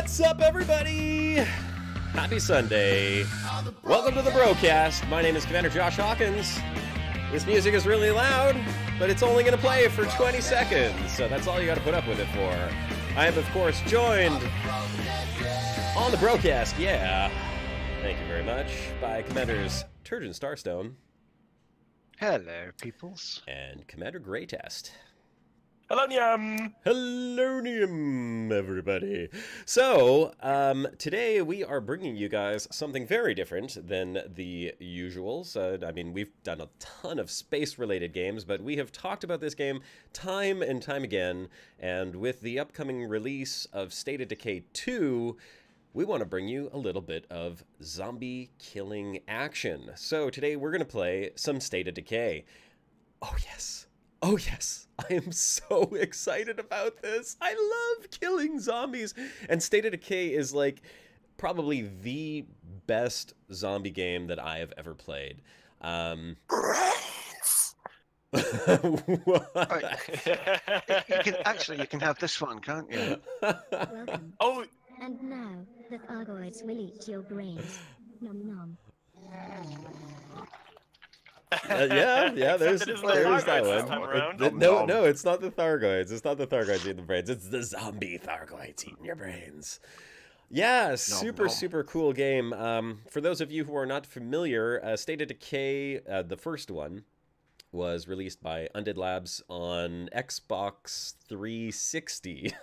What's up, everybody? Happy Sunday. Welcome to the Brocast. My name is Commander Josh Hawkins. This music is really loud, but it's only going to play for 20 seconds, so that's all you got to put up with it for. I am, of course, joined on the Brocast, yeah. Thank you very much, by Commanders Turgeon Starstone. Hello, peoples. And Commander Greytest. Hello-nium! Hello-nium, everybody. So, today we are bringing you guys something very different than the usuals. I mean, we've done a ton of space-related games, but we have talked about this game time and time again, and with the upcoming release of State of Decay 2, we want to bring you a little bit of zombie-killing action. So today we're going to play some State of Decay. Oh, yes. Oh, yes. I am so excited about this. I love killing zombies. And State of Decay is, like, probably the best zombie game that I have ever played. You can have this one, can't you? Welcome. Oh! And now, the Thargoids will eat your brains. Nom nom. Yeah, there's it isn't that this time one. around. No, it's not the Thargoids. It's not the Thargoids eating the brains. It's the zombie Thargoids eating your brains. Yeah, super cool game. For those of you who are not familiar, State of Decay, the first one, was released by Undead Labs on Xbox 360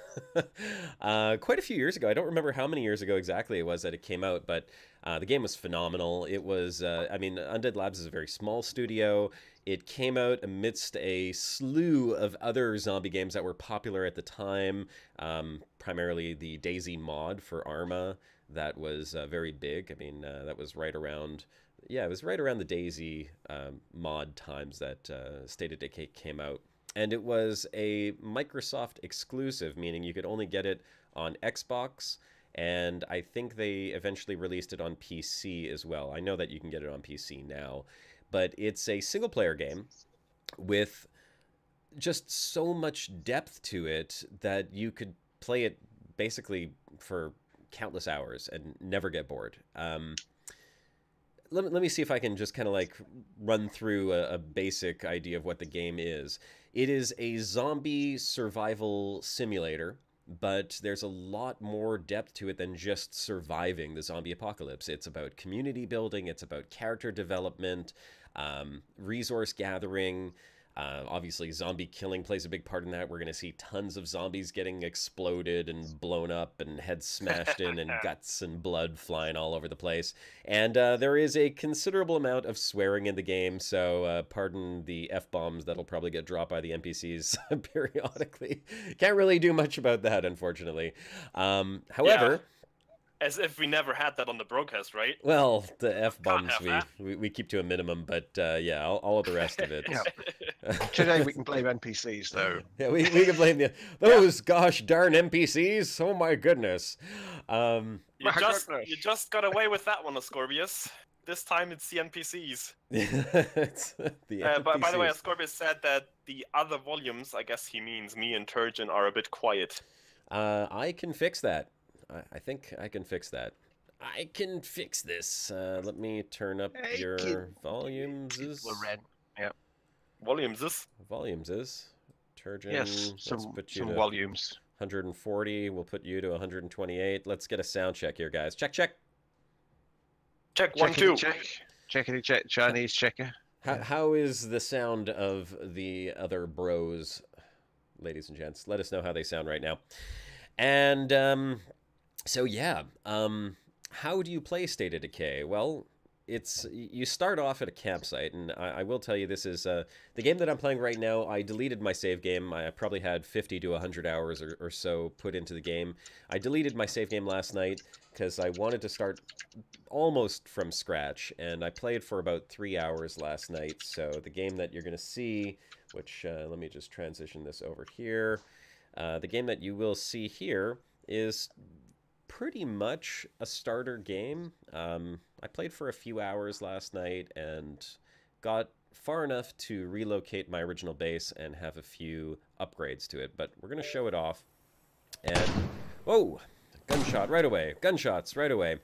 quite a few years ago. I don't remember how many years ago exactly it was that it came out, but the game was phenomenal. It was, I mean, Undead Labs is a very small studio. It came out amidst a slew of other zombie games that were popular at the time, primarily the DayZ mod for Arma. That was very big. I mean, that was right around... Yeah, it was right around the DayZ mod times that State of Decay came out. And it was a Microsoft exclusive, meaning you could only get it on Xbox, and I think they eventually released it on PC as well. I know that you can get it on PC now, but it's a single-player game with just so much depth to it that you could play it basically for countless hours and never get bored. Let me see if I can just kind of like run through a basic idea of what the game is. It is a zombie survival simulator, but there's a lot more depth to it than just surviving the zombie apocalypse. It's about community building, it's about character development, resource gathering. Obviously, zombie killing plays a big part in that. We're going to see tons of zombies getting exploded and blown up and heads smashed in and guts and blood flying all over the place. And there is a considerable amount of swearing in the game, so pardon the F-bombs that'll probably get dropped by the NPCs periodically. Can't really do much about that, unfortunately. However... Yeah. As if we never had that on the broadcast, right? Well, the F-bombs we keep to a minimum, but yeah, all of the rest of it. Today we can blame NPCs, though. Yeah, we can blame those gosh darn NPCs. Oh my goodness. You just got away with that one, Ascorbius. This time it's the NPCs. It's the NPCs. But by the way, Ascorbius said that the other volumes, I guess he means me and Turgeon, are a bit quiet. I can fix that. I think I can fix that. I can fix this. Let me turn up your volumes. Yeah. Volumes is. Turgeon. Yes, some volumes. 140. We'll put you to 128. Let's get a sound check here, guys. Check. Check 1, 2. Checkity check. Chinese checker. How is the sound of the other bros, ladies and gents? Let us know how they sound right now. And so yeah, how do you play State of Decay? Well, you start off at a campsite, and I will tell you this is the game that I'm playing right now. I deleted my save game. I probably had 50 to 100 hours or so put into the game. I deleted my save game last night because I wanted to start almost from scratch, and I played for about 3 hours last night. So the game that you're going to see, which let me just transition this over here. The game that you will see here is pretty much a starter game. I played for a few hours last night and got far enough to relocate my original base and have a few upgrades to it, but we're going to show it off. And, whoa, Gunshot right away. Gunshots right away.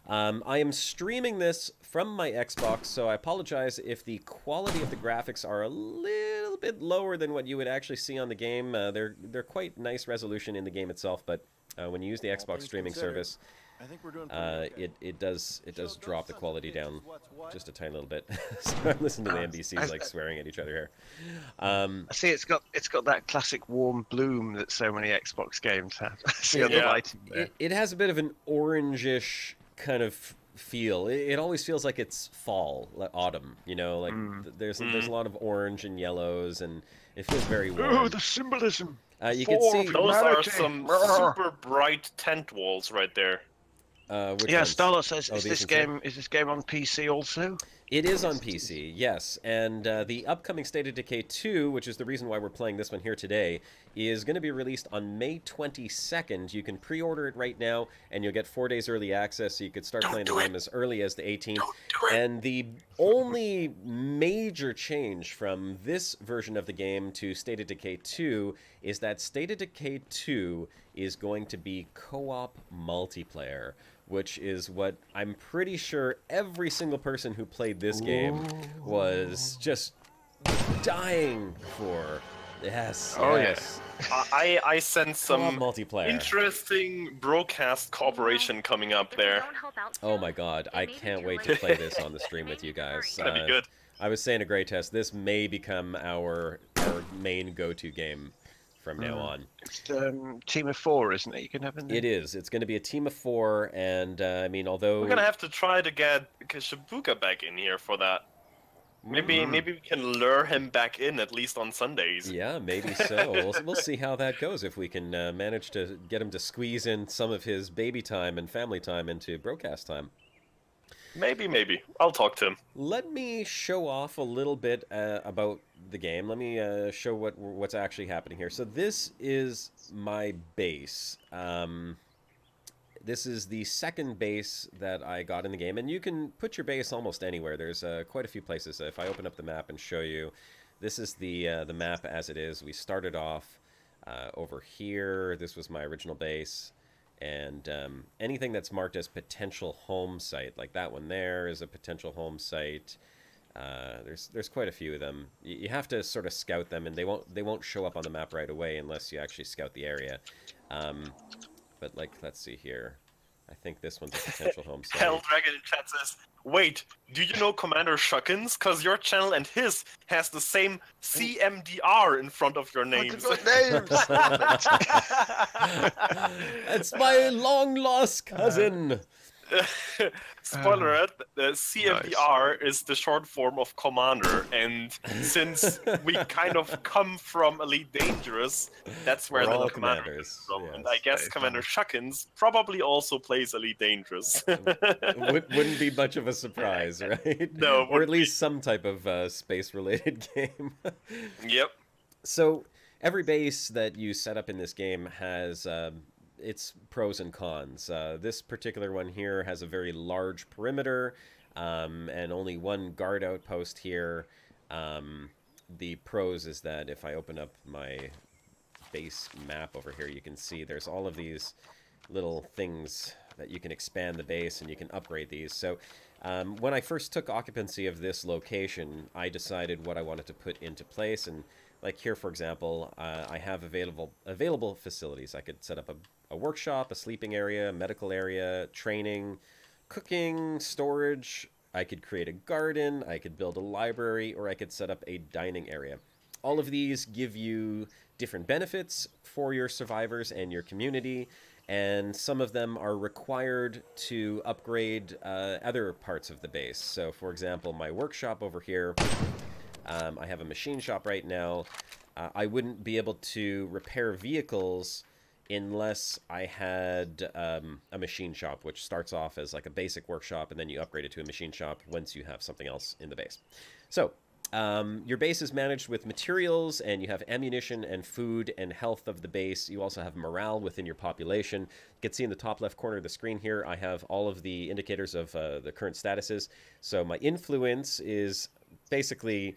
I am streaming this from my Xbox, so I apologize if the quality of the graphics are a little bit lower than what you would actually see on the game. They're quite nice resolution in the game itself, but when you use the Xbox streaming service, I think we're doing okay. it does drop the quality down just a tiny little bit. So I'm listening to the NBCs like swearing at each other here. I see it's got that classic warm bloom that so many Xbox games have. I see the lighting there. It has a bit of an orangish kind of feel. It always feels like it's fall, like autumn. You know, like there's a lot of orange and yellows, and it feels very warm. Oh, the symbolism! You can see those are some super bright tent walls right there. Starlord says, is this game on PC also? It is on PC, yes. And the upcoming State of Decay 2, which is the reason why we're playing this one here today, is going to be released on May 22nd. You can pre-order it right now, and you'll get 4 days early access, so you could start playing the game as early as the 18th. And the only major change from this version of the game to State of Decay 2 is that State of Decay 2 is going to be co-op multiplayer, which is what I'm pretty sure every single person who played this game was just dying for. Yes. Oh, yes. I sense some multiplayer. Interesting Brocast cooperation coming up there. Oh my god, I can't wait to play this on the stream with you guys. It's gonna be good. I was saying to Grey Test, this may become our main go-to game from now on. It's team of 4, isn't it? You can have in there? It is. It's going to be a team of 4, and I mean, although we're gonna have to try to get Shibuka back in here for that. Maybe we can lure him back in at least on Sundays. Yeah, maybe so. We'll see how that goes if we can manage to get him to squeeze in some of his baby time and family time into Brocast time. Maybe. I'll talk to him. Let me show off a little bit about the game. Let me show what's actually happening here. So this is my base. This is the second base that I got in the game, and you can put your base almost anywhere. There's quite a few places. If I open up the map and show you, this is the map as it is. We started off over here. This was my original base. And anything that's marked as potential home site, like that one there is a potential home site. There's quite a few of them. You have to sort of scout them, and they won't show up on the map right away unless you actually scout the area. But like, let's see here. I think this one's a potential home site. Hell Dragon in chat says, wait, do you know Commander Hawkins? Because your channel and his has the same CMDR in front of your names. It's my long-lost cousin. Spoiler alert, the CMDR is the short form of Commander, and since we kind of come from Elite Dangerous, that's where the Commander is from. Yes. And I guess Commander Hawkins probably also plays Elite Dangerous. Wouldn't be much of a surprise, right? No. Or at least some type of space-related game. Yep. So every base that you set up in this game has its pros and cons. This particular one here has a very large perimeter and only one guard outpost here. The pros is that if I open up my base map over here, you can see there's all of these little things that you can expand the base and you can upgrade these. So when I first took occupancy of this location, I decided what I wanted to put into place, and like here, for example, I have available facilities. I could set up a workshop, a sleeping area, a medical area, training, cooking, storage. I could create a garden, I could build a library, or I could set up a dining area. All of these give you different benefits for your survivors and your community, and some of them are required to upgrade other parts of the base. So, for example, my workshop over here, I have a machine shop right now. I wouldn't be able to repair vehicles unless I had a machine shop, which starts off as like a basic workshop, and then you upgrade it to a machine shop once you have something else in the base. So your base is managed with materials, and you have ammunition and food and health of the base. You also have morale within your population. You can see in the top left corner of the screen here, I have all of the indicators of the current statuses. So my influence is basically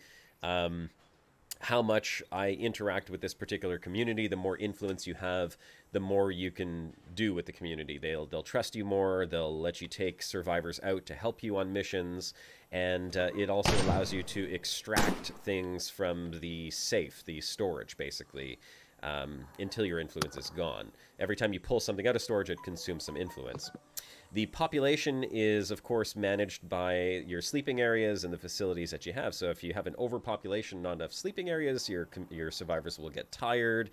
how much I interact with this particular community. The more influence you have, the more you can do with the community. They'll trust you more. They'll let you take survivors out to help you on missions, and it also allows you to extract things from the safe, the storage, basically, until your influence is gone. Every time you pull something out of storage, it consumes some influence. The population is, of course, managed by your sleeping areas and the facilities that you have. So if you have an overpopulation, not enough sleeping areas, your survivors will get tired,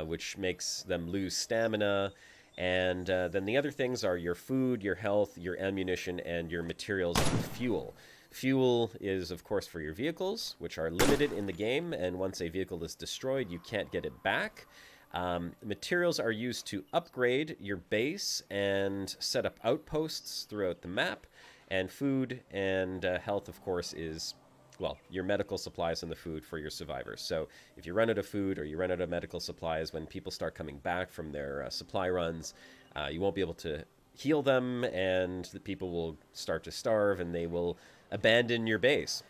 which makes them lose stamina. And then the other things are your food, your health, your ammunition, and your materials and fuel. Fuel is, of course, for your vehicles, which are limited in the game, and once a vehicle is destroyed, you can't get it back. Materials are used to upgrade your base and set up outposts throughout the map, and food and health, of course, is, well, your medical supplies and the food for your survivors. So if you run out of food or you run out of medical supplies, when people start coming back from their supply runs, you won't be able to heal them, and the people will start to starve, and they will abandon your base.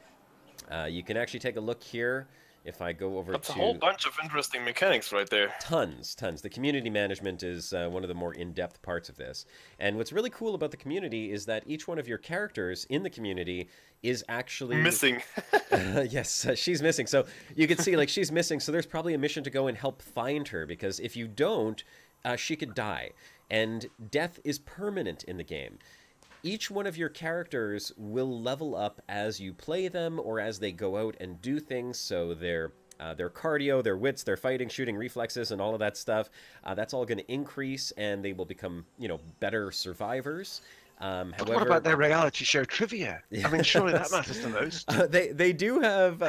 You can actually take a look here. If I go over That's to... a whole bunch of interesting mechanics right there. Tons. The community management is one of the more in-depth parts of this. And what's really cool about the community is that each one of your characters in the community is actually... Missing. Yes, she's missing. So you can see, like, she's missing, so there's probably a mission to go and help find her, because if you don't, she could die. And death is permanent in the game. Each one of your characters will level up as you play them or as they go out and do things. So their cardio, their wits, their fighting, shooting, reflexes, and all of that stuff, that's all going to increase, and they will become, you know, better survivors. But what about their reality show trivia? I mean, surely that matters the most. They do have,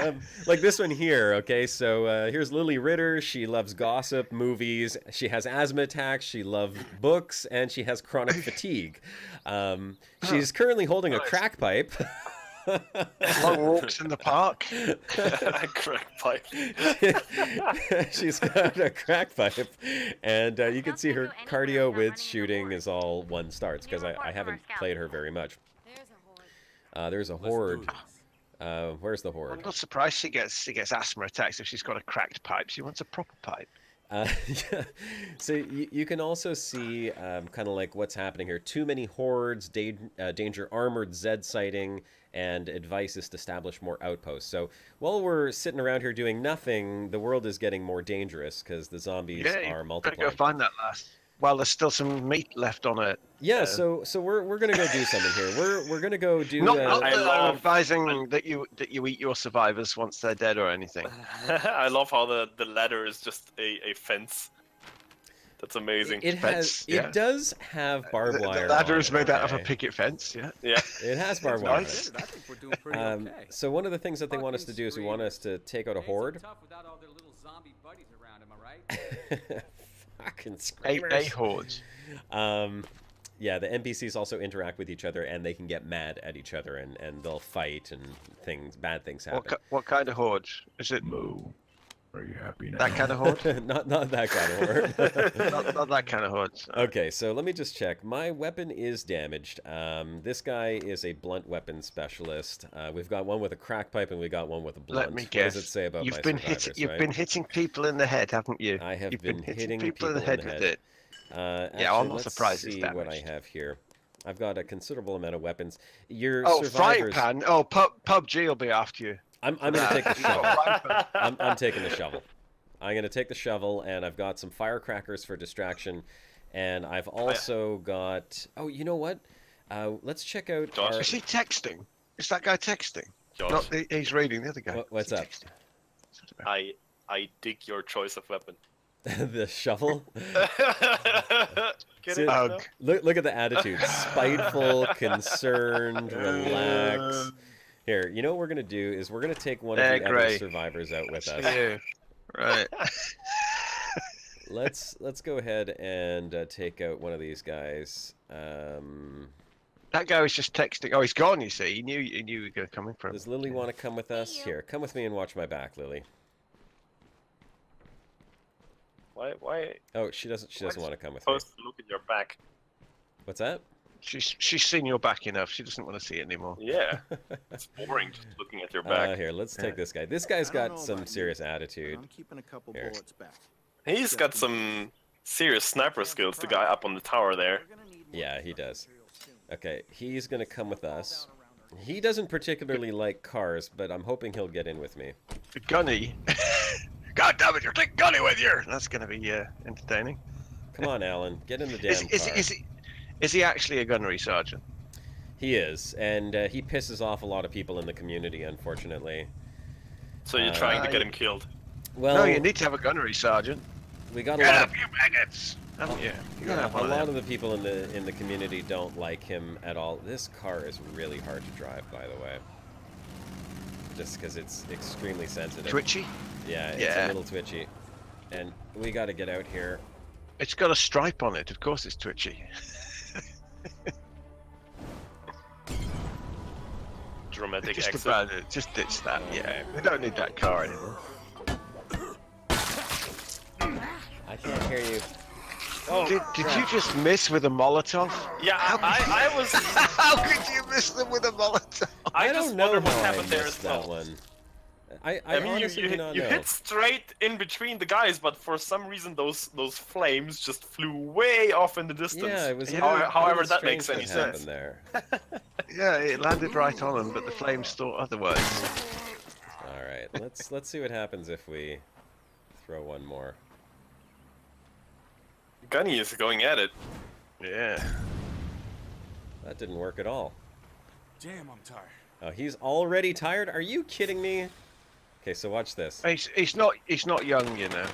like this one here, okay? So here's Lily Ritter. She loves gossip, movies. She has asthma attacks. She loves books, and she has chronic fatigue. She's currently holding a crack pipe. Long walks in the park. Crack pipe. She's got a crack pipe, and you can see her cardio with shooting is all 1 starts, because I haven't played her very much. There's a horde. Where's the horde? I'm not surprised she gets asthma attacks if she's got a cracked pipe. She wants a proper pipe. Yeah. So you can also see kind of like what's happening here. Too many hordes, danger armored Zed sighting, and advice is to establish more outposts. So while we're sitting around here doing nothing, the world is getting more dangerous because the zombies are multiplying. Better go find that last. Well, there's still some meat left on it. Yeah, so we're gonna go do something here. We're gonna go do. Not that I'm advising that you eat your survivors once they're dead or anything. I love how the ladder is just a fence. That's amazing. It does have barbed wire. The ladder is made out of a picket fence. Yeah. Yeah. It has barbed wire. Nice. I think we're doing pretty okay. So one of the things that they want us to do is we want us to take out a horde. Tough without all their little zombie buddies around, am I right? Fucking screamers. A hordes. Yeah, the NPCs also interact with each other, and they can get mad at each other, and they'll fight, and bad things happen. What kind of horde? Is it Moo? Are you happy now? that kind of horde? not that kind of horde. not that kind of horde. Okay, so let me just check. My weapon is damaged. This guy is a blunt weapon specialist. We've got one with a crack pipe, and we got one with a blunt. Let me guess. What does it say about you've my been survivors, You've been hitting people in the head, haven't you? I have You've been hitting people in the head with it. Actually, I'm not surprised it's let's see what I damaged. have here. I've got a considerable amount of weapons. Your frying survivors... pan. Oh, PUBG will be after you. I'm going to take the shovel. I'm taking the shovel. I'm going to take the shovel, and I've got some firecrackers for distraction, and I've also got... Oh, you know what? Let's check out... Josh, Is he texting? Is that guy texting? Josh, He's reading the other guy. What's up? I dig your choice of weapon. The shovel? Get See, it? No? Look at the attitude. Spiteful, concerned, relaxed. Here, you know what we're going to do is we're going to take one of the other survivors out with us. Yeah. Right. Let's go ahead and take out one of these guys. That guy was just texting. Oh, he's gone, you see. He knew you were coming from. Does Lily want to come with us? Here, come with me and watch my back, Lily. Why? Oh, she doesn't want to come with me. Supposed to look at your back. What's that? She's seen your back enough. She doesn't want to see it anymore. Yeah, it's boring just looking at your back. Here, let's take this guy. This guy's got some serious attitude. I'm keeping a couple bullets back. He's got some serious sniper skills, the guy up on the tower there. Yeah, he does. Okay, he's gonna come with us. He doesn't particularly like cars, but I'm hoping he'll get in with me. Gunny. God damn it, you're taking Gunny with you! That's gonna be entertaining. Come on, Alan, get in the damn car. Is he actually a gunnery sergeant? He is, and he pisses off a lot of people in the community, unfortunately. So you're trying to get him killed? Well, No, you need to have a gunnery sergeant. We got a lot of you maggots! Haven't you? a lot of the people in the community don't like him at all. This car is really hard to drive, by the way. Just because it's extremely sensitive. Twitchy? Yeah, it's a little twitchy. And we got to get out here. It's got a stripe on it. Of course it's twitchy. Dramatic Just exit. about it. Just ditch that. Yeah, we don't need that car anymore. I can't hear you. Oh, Did you just miss with a Molotov? yeah, I was. How could you miss them with a Molotov? I don't just know wonder what how I happened there missed as well. that one. I mean, honestly do not you know. hit straight in between the guys, but for some reason those flames just flew way off in the distance. Yeah, it was. However, it was that makes strange any what sense. happened there. Yeah, it landed right on them, but the flames thought otherwise. All right, let's see what happens if we throw one more. Gunny is going at it. Yeah. That didn't work at all. Damn, I'm tired. Oh, he's already tired? Are you kidding me? Okay, so watch this. He's not young, you know.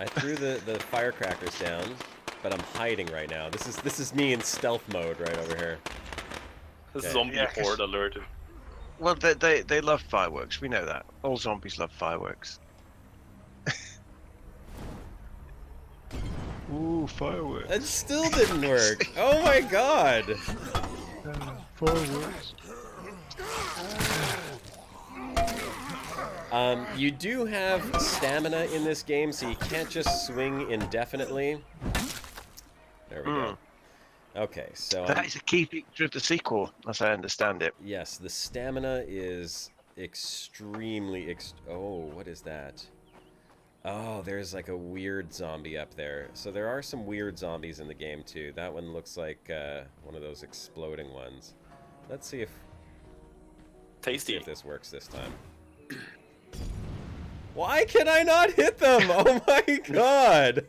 I threw the firecrackers down, but I'm hiding right now. This is me in stealth mode right over here. Okay. Zombie horde alerted. Well, they love fireworks. We know that. All zombies love fireworks. Ooh, fireworks. It still didn't work. Oh my god. Fireworks. You do have stamina in this game, so you can't just swing indefinitely. There we go. Okay, so That is a key feature of the sequel, as I understand it. yes, the stamina is extremely oh, what is that? Oh, there's like a weird zombie up there. So there are some weird zombies in the game too. That one looks like one of those exploding ones. Let's see if Tasty. this works this time. Why can I not hit them? Oh my god!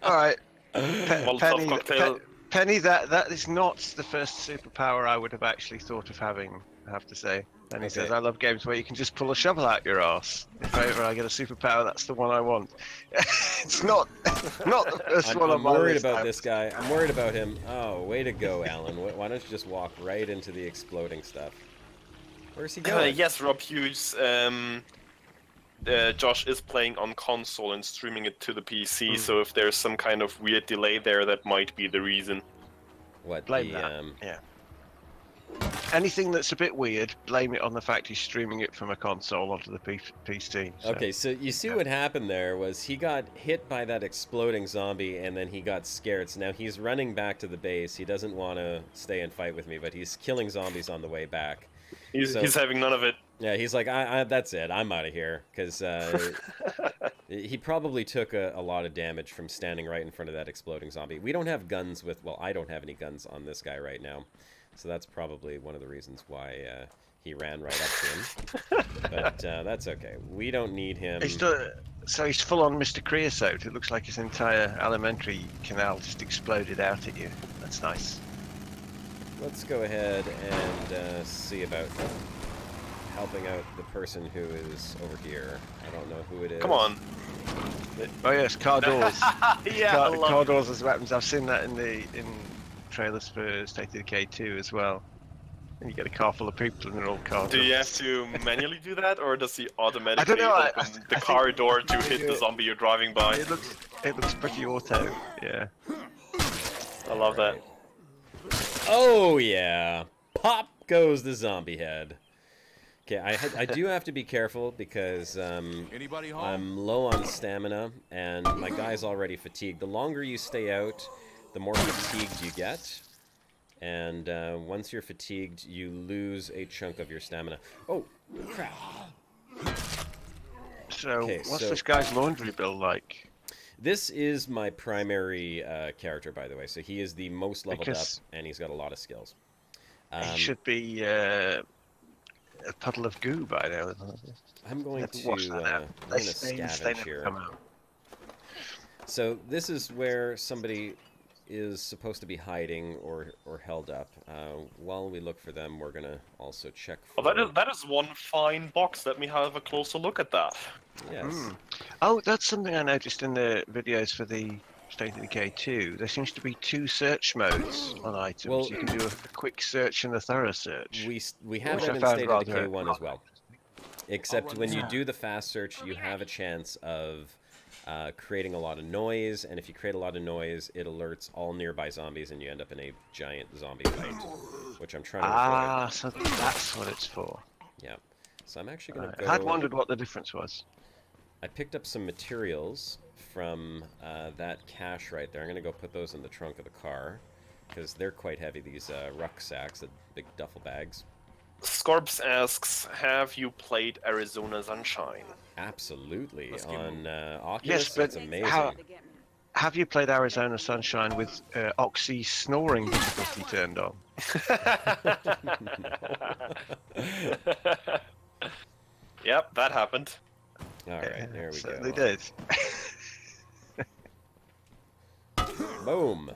All right, Molotov cocktail. Penny, that is not the first superpower I would have actually thought of having, I have to say. Penny says, I love games where you can just pull a shovel out your arse. If ever I get a superpower, that's the one I want. It's not the first one on my list. I'm worried about this guy. I'm worried about him. Oh, way to go, Alan. Why don't you just walk right into the exploding stuff? Where's he going? Yes, Rob Hughes. Josh is playing on console and streaming it to the PC, so if there's some kind of weird delay there, that might be the reason. What, Blame that. Yeah. Anything that's a bit weird, blame it on the fact he's streaming it from a console onto the PC. So. Okay, so you see what happened there was he got hit by that exploding zombie and then he got scared. So now he's running back to the base. He doesn't want to stay and fight with me, but he's killing zombies on the way back. He's having none of it. Yeah, he's like, that's it. I'm out of here. Because he probably took a lot of damage from standing right in front of that exploding zombie. We don't have guns with... Well, I don't have any guns on this guy right now. So that's probably one of the reasons why he ran right up to him. But that's okay. We don't need him. So he's full on Mr. Creosote. It looks like his entire alimentary canal just exploded out at you. That's nice. Let's go ahead and see about helping out the person who is over here. I don't know who it is. Come on. Oh yes, car doors. Yeah, car doors as weapons. I've seen that in trailers for State of Decay 2 as well. And you get a car full of people and they're all car doors. Do you have to manually do that, or does he automatically open the car door to hit the zombie you're driving by? It looks pretty auto. Yeah. I love that. Oh yeah, pop goes the zombie head. Okay, I do have to be careful because I'm low on stamina and my guy's already fatigued. The longer you stay out, the more fatigued you get. And once you're fatigued, you lose a chunk of your stamina. Oh, crap. So, what's this guy's laundry bill like? This is my primary character, by the way. So he is the most leveled up, and he's got a lot of skills. He should be a puddle of goo by now. I'm going to scavenge here. So this is where somebody is supposed to be hiding or held up. While we look for them, we're gonna also check for... Oh, that is one fine box. Let me have a closer look at that. Yes. Oh, that's something I noticed in the videos for the State of Decay 2. There seems to be 2 search modes on items. Well, you can do a quick search and a thorough search. We have that in State of Decay 1 as well. Except when you do the fast search, you have a chance of creating a lot of noise, and if you create a lot of noise, it alerts all nearby zombies, and you end up in a giant zombie fight, which I'm trying to avoid. So that's what it's for. Yeah. So I'm actually going to go... I had wondered what the difference was. I picked up some materials from that cache right there. I'm going to go put those in the trunk of the car, because they're quite heavy, these rucksacks, the big duffel bags. Scorps asks, have you played Arizona Sunshine? Absolutely. On Oculus, yes, but it's amazing. Have you played Arizona Sunshine with Oxy snoring difficulty turned on? Yep, that happened. Alright, there we go. They did. Boom.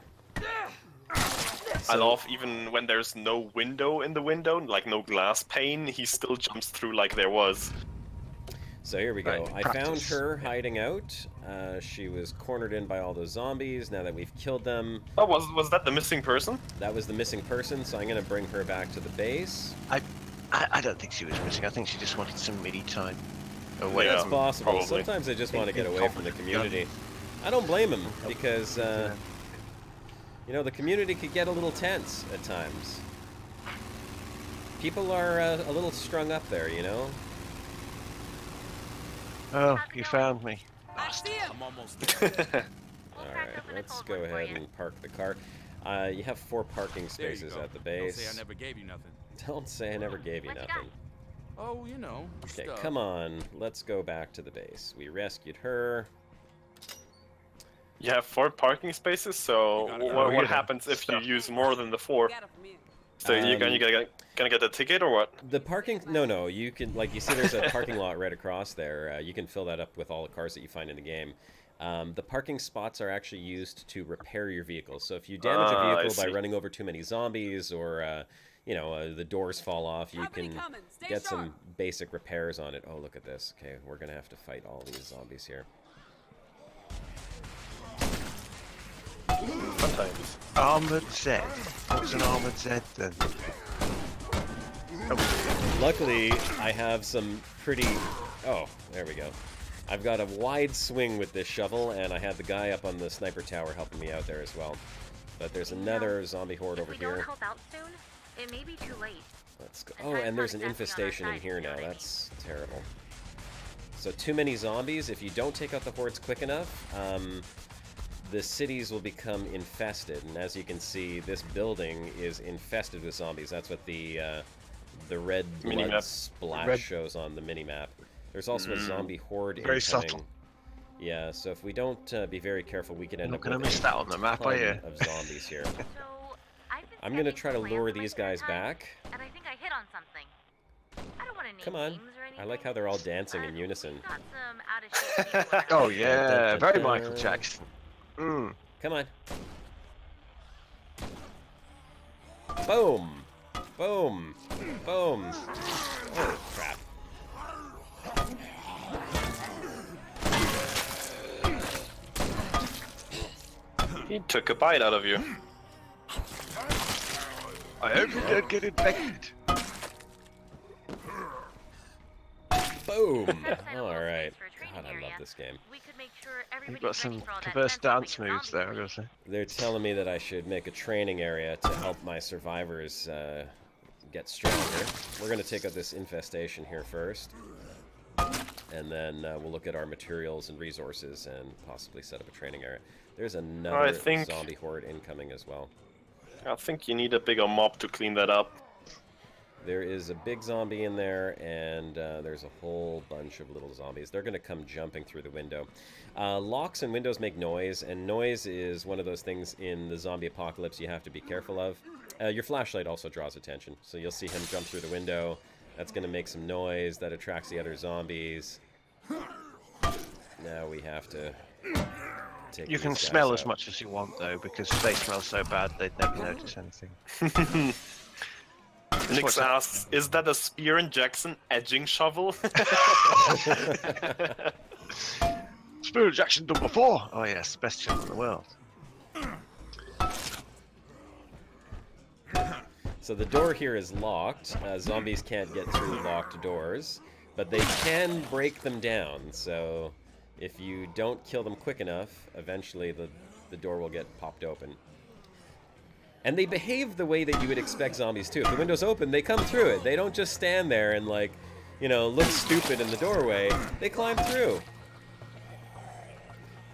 I love even when there's no window in the window, like no glass pane, he still jumps through like there was. So here we go. I found her hiding out. She was cornered in by all those zombies. Now that we've killed them... Oh, was that the missing person? That was the missing person, so I'm going to bring her back to the base. I don't think she was missing. I think she just wanted some MIDI time. Away. That's possible. Probably. Sometimes I just want to get away from the community. I don't blame him, because... you know, the community could get a little tense at times. People are a little strung up there, you know? Oh, you found me. I'm almost there. Alright, let's go ahead and park the car. You have 4 parking spaces at the base. Don't say I never gave you nothing. Don't say I never gave you nothing. Oh, you know. Okay, stuff. come on. Let's go back to the base. We rescued her. You have 4 parking spaces, so what happens if you use more than the 4? So you're gonna get a ticket or what? The parking... No, you can... Like, you see there's a parking lot right across there. You can fill that up with all the cars that you find in the game. The parking spots are actually used to repair your vehicle. So if you damage a vehicle by running over too many zombies or, you know, the doors fall off, you can get some basic repairs on it. Oh, look at this. Okay, we're gonna have to fight all these zombies here. Sometimes. Armored Z. What's an armored Z then? Oh. Luckily, I have some pretty... Oh, there we go. I've got a wide swing with this shovel, and I had the guy up on the sniper tower helping me out there as well. But there's another zombie horde over here. Help out soon, it may be too late. Let's go. Oh, and there's an infestation in here now. That's terrible. So too many zombies. If you don't take out the hordes quick enough, the cities will become infested, and as you can see, this building is infested with zombies. That's what the red blood splash shows on the minimap. There's also a zombie horde incoming. Subtle. Yeah, so if we don't be very careful, we can end up with miss that on the map, are you? Of zombies here. I'm gonna try to lure these guys back. And I think I hit on something. I don't want to name Come on. names or anything. I like how they're all dancing in unison. Got some out of shape Oh yeah, very Michael Jackson. Come on. Boom! Boom! Boom! Oh, crap. He took a bite out of you. I hope you don't get infected. Boom! Alright. God, I love this game. You've got some perverse dance moves there, I gotta say. They're telling me that I should make a training area to help my survivors get stronger. We're going to take out this infestation here first. And then we'll look at our materials and resources and possibly set up a training area. There's another zombie horde incoming as well. I think you need a bigger mob to clean that up. There is a big zombie in there, and there's a whole bunch of little zombies. They're going to come jumping through the window. Locks and windows make noise, and noise is one of those things in the zombie apocalypse you have to be careful of. Your flashlight also draws attention, so you'll see him jump through the window. That's going to make some noise. That attracts the other zombies. Now we have to take You can these guys smell out. as much as you want, though, because they smell so bad they'd never notice anything. Nix asks, is that a Spear and Jackson edging shovel? Spear and Jackson done before! Oh yes, best shovel in the world. So the door here is locked. Zombies can't get through locked doors, but they can break them down. So if you don't kill them quick enough, eventually the door will get popped open. And they behave the way that you would expect zombies to. If the window's open, they come through it. They don't just stand there and, like, you know, look stupid in the doorway. They climb through.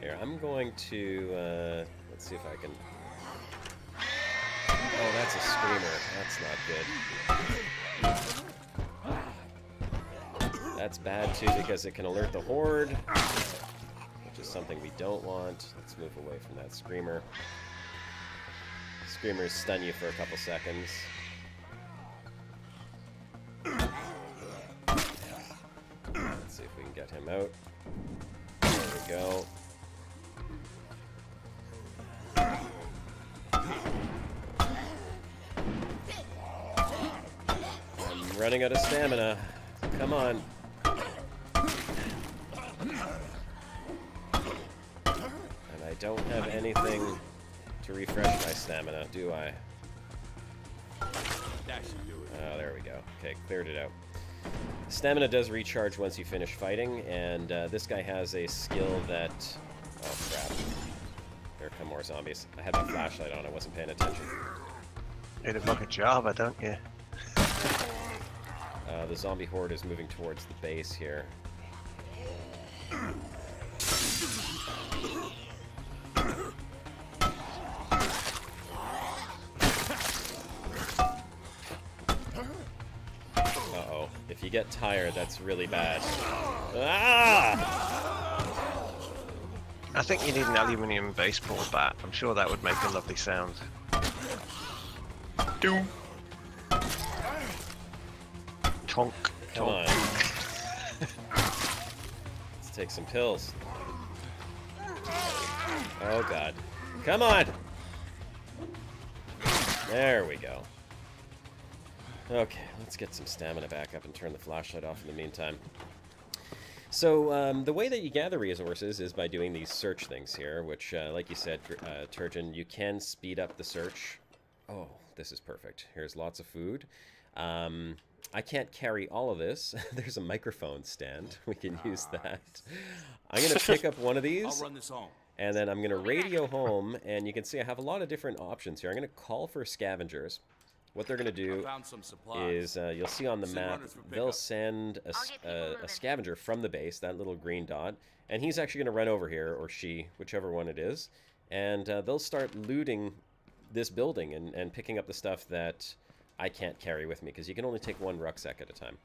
Here, I'm going to, let's see if I can... Oh, that's a screamer. That's not good. That's bad, too, because it can alert the Horde, which is something we don't want. Let's move away from that screamer. Screamers stun you for a couple seconds. Let's see if we can get him out. There we go. I'm running out of stamina. Come on. And I don't have anything to refresh my stamina, do I? That should do it. Oh, there we go. Okay, cleared it out. Stamina does recharge once you finish fighting, and this guy has a skill that... Oh, crap. Here come more zombies. I had my flashlight on, I wasn't paying attention. You need a bucket Java, don't you? The zombie horde is moving towards the base here. Uh-oh. If you get tired, that's really bad. Ah! I think you need an aluminium baseball bat. I'm sure that would make a lovely sound. Doom. Tonk. Come on. Let's take some pills. Oh, God. Come on! There we go. Okay, let's get some stamina back up and turn the flashlight off in the meantime. So, the way that you gather resources is by doing these search things here, which, like you said, Turgeon, you can speed up the search. Oh, this is perfect. Here's lots of food. I can't carry all of this. There's a microphone stand. We can use that. I'm going to pick up one of these. I'll run this home. And then I'm going to radio home, and you can see I have a lot of different options here. I'm going to call for scavengers. What they're going to do is, you'll see on the map, they'll send a scavenger from the base, that little green dot, and he's actually going to run over here, or she, whichever one it is, and they'll start looting this building and picking up the stuff that I can't carry with me, because you can only take one rucksack at a time.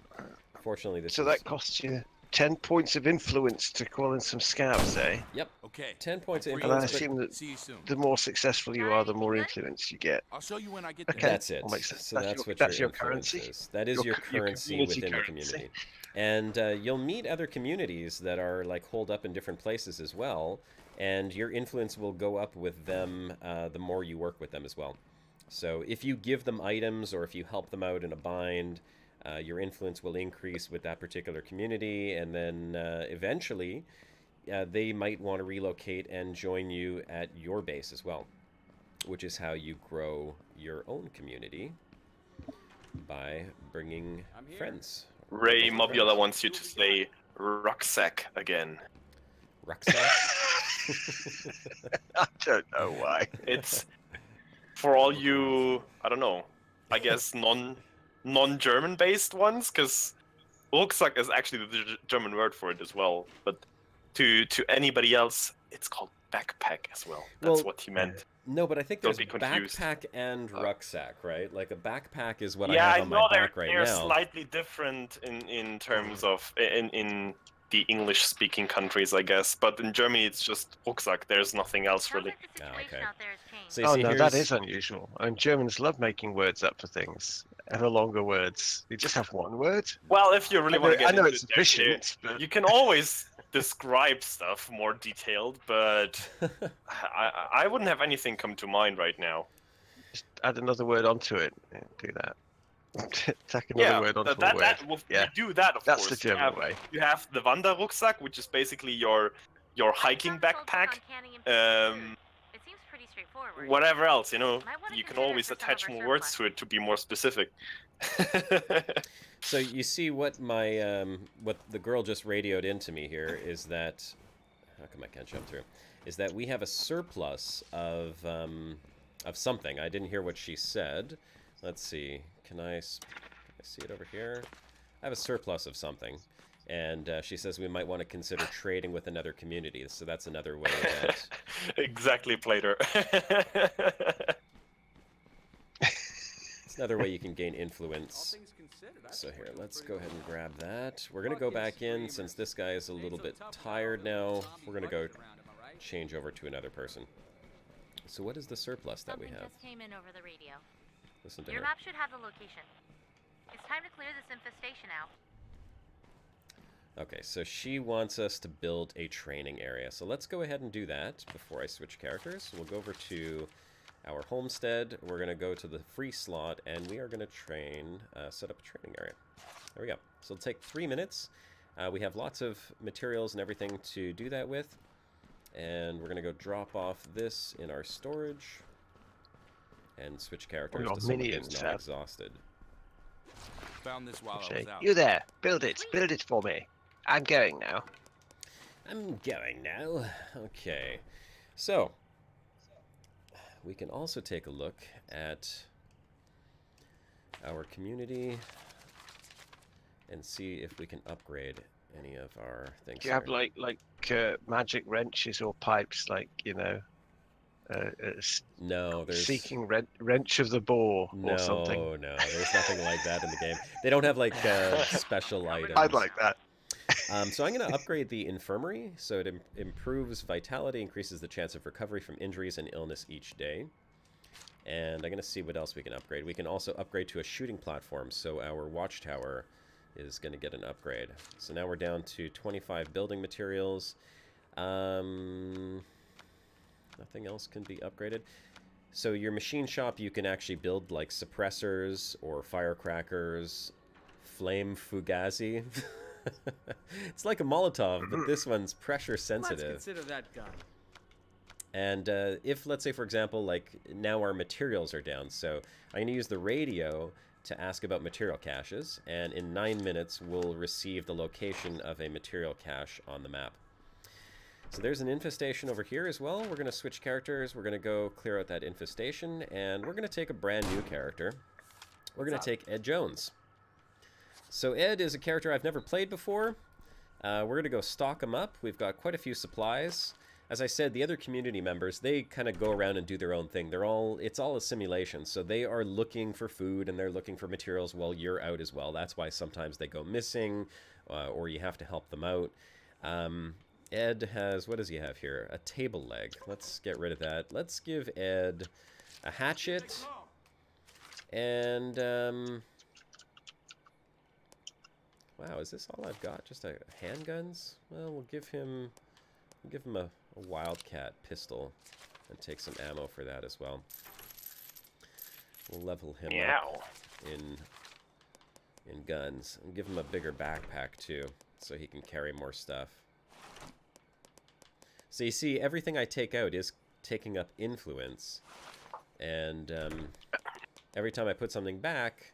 Fortunately, this So that costs you 10 points of influence to call in some scouts, eh? Yep. Okay. 10 points of And I influence. assume that See you soon. the more successful you are, the more influence you get. I'll show you when I get Okay. there. That's it. That makes sense. So That's that's your- what that's your your influence currency. is. That is your Your currency community within currency. the community. And you'll meet other communities that are like holed up in different places as well, and your influence will go up with them the more you work with them as well. So if you give them items or if you help them out in a bind, your influence will increase with that particular community, and then eventually they might want to relocate and join you at your base as well, which is how you grow your own community, by bringing friends. Ray Mobula wants you to say rucksack again. Rucksack? I don't know why. It's for all you, I don't know, I guess non-German based ones, because Rucksack is actually the German word for it as well. But to anybody else, it's called backpack as well. That's Well, what he meant. No, but I think Don't there's be confused. backpack and rucksack, right? Like a backpack is what Yeah, I I have on know my back right they're now. slightly different in terms of in the English-speaking countries, I guess. But in Germany, it's just rucksack. There's nothing else really. Oh, okay. So you Oh see, no, here's... that is unusual. I mean, Germans love making words up for things. Ever longer words. You just have one word. Well, if you really want to get I know into it's it, efficient, but you can always describe stuff more detailed, but I wouldn't have anything come to mind right now. just add another word onto it. Yeah, do that. Tack another word onto a word. We do that, of That's course. the German way. You have the Wanderrucksack, which is basically your hiking backpack. It seems pretty straightforward. Whatever else, you Might wanna can consider always for some attach of our more words surplus. to it to be more specific. So you see what my what the girl just radioed into me here is that, how come I can't jump through? Is that we have a surplus of something. I didn't hear what she said. Let's see. Can I see it over here? I have a surplus of something, and she says we might want to consider trading with another community. So that's another way that... Exactly, Plater. It's another way you can gain influence. So here, let's go ahead and grab that. We're going to go back in, since this guy is a little bit tired now. We're going to go change over to another person. So what is the surplus that we Something have? just came in over the radio. Listen to Your her. map should have the location. It's time to clear this infestation out. Okay, so she wants us to build a training area. So let's go ahead and do that before I switch characters. We'll go over to our homestead. We're going to go to the free slot, and we are going to set up a training area. There we go. So it'll take 3 minutes. We have lots of materials and everything to do that with. And we're going to go drop off this in our storage and switch characters to someone who's not exhausted. Found this while I was out. You there, build it for me. I'm going now. I'm going now. Okay, so we can also take a look at our community and see if we can upgrade any of our things. Do you have like magic wrenches or pipes, like no, there's seeking wrench of the boar or something? No, there's nothing like that in the game. They don't have like special items. I'd like that. So I'm going to upgrade the infirmary, so it improves vitality, increases the chance of recovery from injuries and illness each day. And I'm going to see what else we can upgrade. We can also upgrade to a shooting platform, so our watchtower is going to get an upgrade. So now we're down to 25 building materials. Nothing else can be upgraded. So your machine shop, you can actually build like suppressors or firecrackers, flame fugazi. It's like a Molotov, but this one's pressure sensitive. Let's consider that gun. And if, let's say, for example, like now our materials are down, so I'm going to use the radio to ask about material caches, and in 9 minutes we'll receive the location of a material cache on the map. So there's an infestation over here as well. We're going to switch characters. We're going to go clear out that infestation, and we're going to take a brand new character. We're going to take Ed Jones. So Ed is a character I've never played before. We're going to go stock him up. We've got quite a few supplies. As I said, the other community members, they kind of go around and do their own thing. It's all a simulation. So they are looking for food and they're looking for materials while you're out as well. That's why sometimes they go missing or you have to help them out. Ed has, what does he have here? A table leg. Let's get rid of that. Let's give Ed a hatchet and wow, is this all I've got? Just handguns? Well, we'll give him a wildcat pistol and take some ammo for that as well. We'll level him up in guns and give him a bigger backpack too, so he can carry more stuff. So you see, everything I take out is taking up influence, and every time I put something back,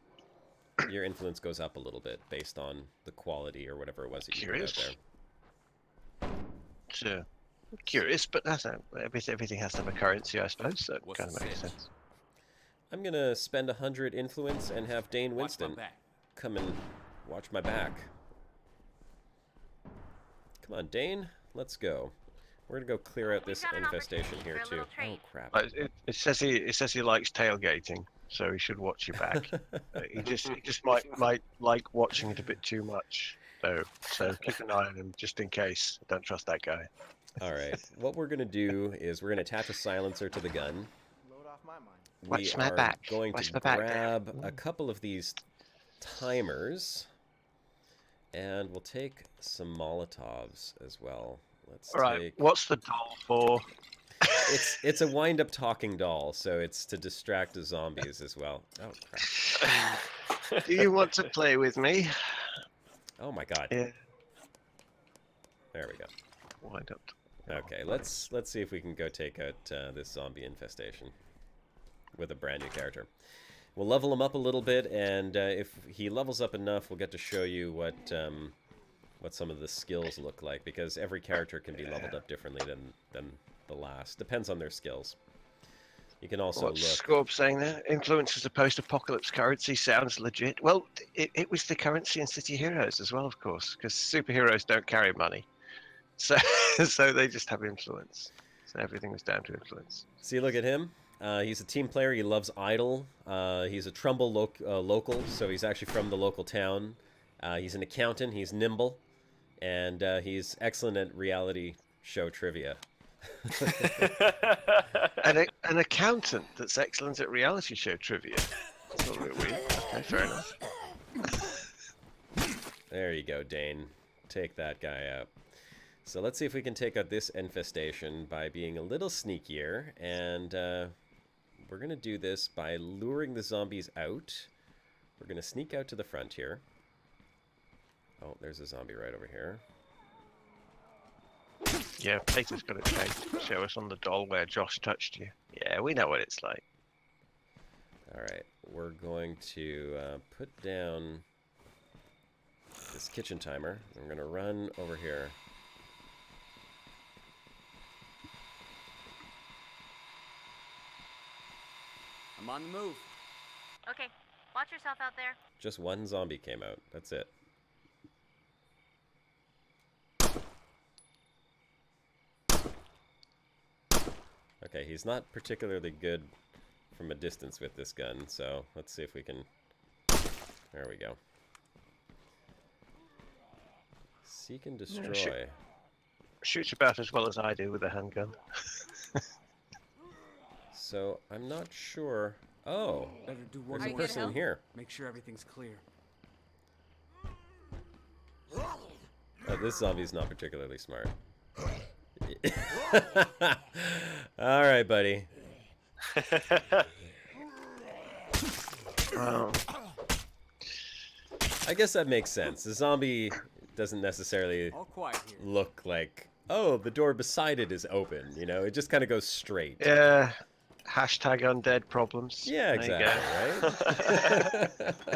your influence goes up a little bit based on the quality or whatever it was that you put out there. Sure. Curious, but that's everything has to have a currency, I suppose, so it kind of makes sense. I'm going to spend 100 influence and have Dane Winston come and watch my back. Come on, Dane, let's go. We're going to go clear out this infestation here, too. Oh, crap. It says he likes tailgating, so he should watch your back. He just might like watching it a bit too much, though. So keep an eye on him just in case. I don't trust that guy. All right. What we're gonna do is we're gonna attach a silencer to the gun. Load off my mind. We Watch my are back. going Watch to my back, grab a couple of these timers, and we'll take some Molotovs as well. Let's All right. take. What's the doll for? It's a wind-up talking doll, so it's to distract the zombies as well. Oh crap! Do you want to play with me? Oh my god! Yeah. There we go. Wind up. Okay, let's see if we can go take out this zombie infestation with a brand new character. We'll level him up a little bit, and if he levels up enough, we'll get to show you what some of the skills look like, because every character can be leveled up differently than the last. Depends on their skills. You can also What's look. Scorb saying there? Influence as a post-apocalypse currency sounds legit. Well, it was the currency in City Heroes as well, of course, because superheroes don't carry money, so so they just have influence. So everything was down to influence. See, look at him. He's a team player. He loves Idle. He's a Trumbull local, so he's actually from the local town. He's an accountant. He's nimble, and he's excellent at reality show trivia. An accountant that's excellent at reality show trivia. That's a little bit weird. Okay, fair enough. There you go, Dane. Take that guy out. So let's see if we can take out this infestation by being a little sneakier, and we're going to do this by luring the zombies out. We're going to sneak out to the front here. Oh, there's a zombie right over here. Yeah, Peter's got to show us on the doll where Josh touched you. Yeah, we know what it's like. Alright, we're going to put down this kitchen timer. I'm going to run over here. I'm on the move. Okay, watch yourself out there. Just one zombie came out. That's it. Okay, he's not particularly good from a distance with this gun, so let's see if we can... There we go. Seek and destroy. Shoots about as well as I do with a handgun. So, I'm not sure... Oh, Better do one there's a more person in thing. here. Make sure everything's clear. Oh, this zombie's not particularly smart. Alright, buddy. I guess that makes sense. The zombie doesn't necessarily All quiet here. look like, oh, the door beside it is open, you know? It just kind of goes straight. Yeah. Hashtag undead problems. Yeah, exactly, right?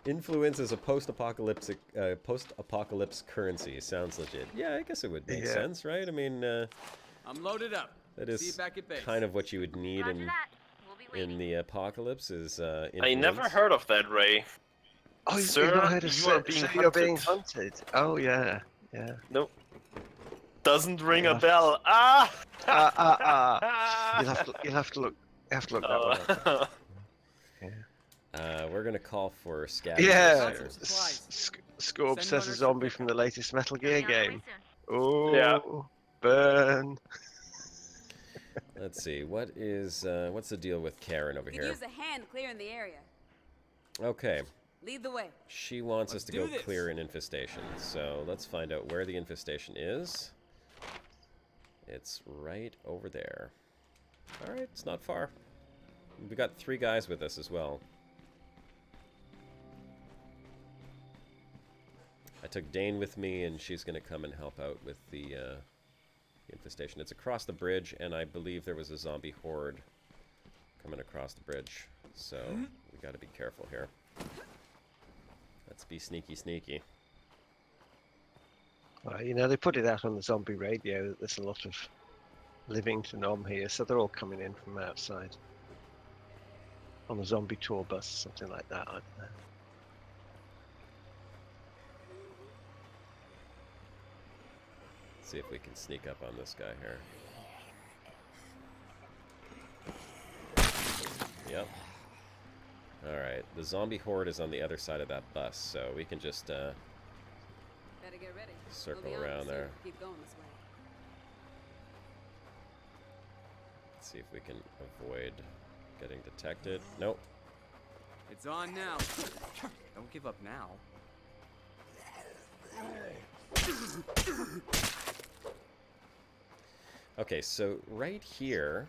Influence is a post-apocalypse currency. Sounds legit. Yeah, I guess it would make sense, right? I mean, I'm loaded up. that See you is back at base. kind of what you would need Roger in that. We'll be waiting. the apocalypse is influence. I never heard of that, Ray. Oh, Sir, you've not heard of you are being you're being hunted. hunted. Oh yeah, yeah. Nope. Doesn't ring a bell. Ah! You'll have to look that one up. We're gonna call for scavengers. Yeah. here. Scorb Send says a runners zombie to from the latest Metal Gear I'll be on the way game. soon. Oh, Yeah. burn. Let's see. What's the deal with Karen over Could here? use a hand clearing the area. Okay. Lead the way. She wants us to go do this. clear an infestation. So let's find out where the infestation is. It's right over there. Alright, it's not far. We got 3 guys with us as well. I took Dane with me, and she's going to come and help out with the infestation. It's across the bridge, and I believe there was a zombie horde coming across the bridge. So we got to be careful here. Let's be sneaky, sneaky. Well, you know, they put it out on the zombie radio that there's a lot of living to nom here, so they're all coming in from outside. On the zombie tour bus, something like that, I don't know. See if we can sneak up on this guy here. Yep. Alright, the zombie horde is on the other side of that bus, so we can just Better get ready. circle around there. Keep going this way. Let's see if we can avoid getting detected. Nope. It's on now. Don't give up now. Okay, so right here,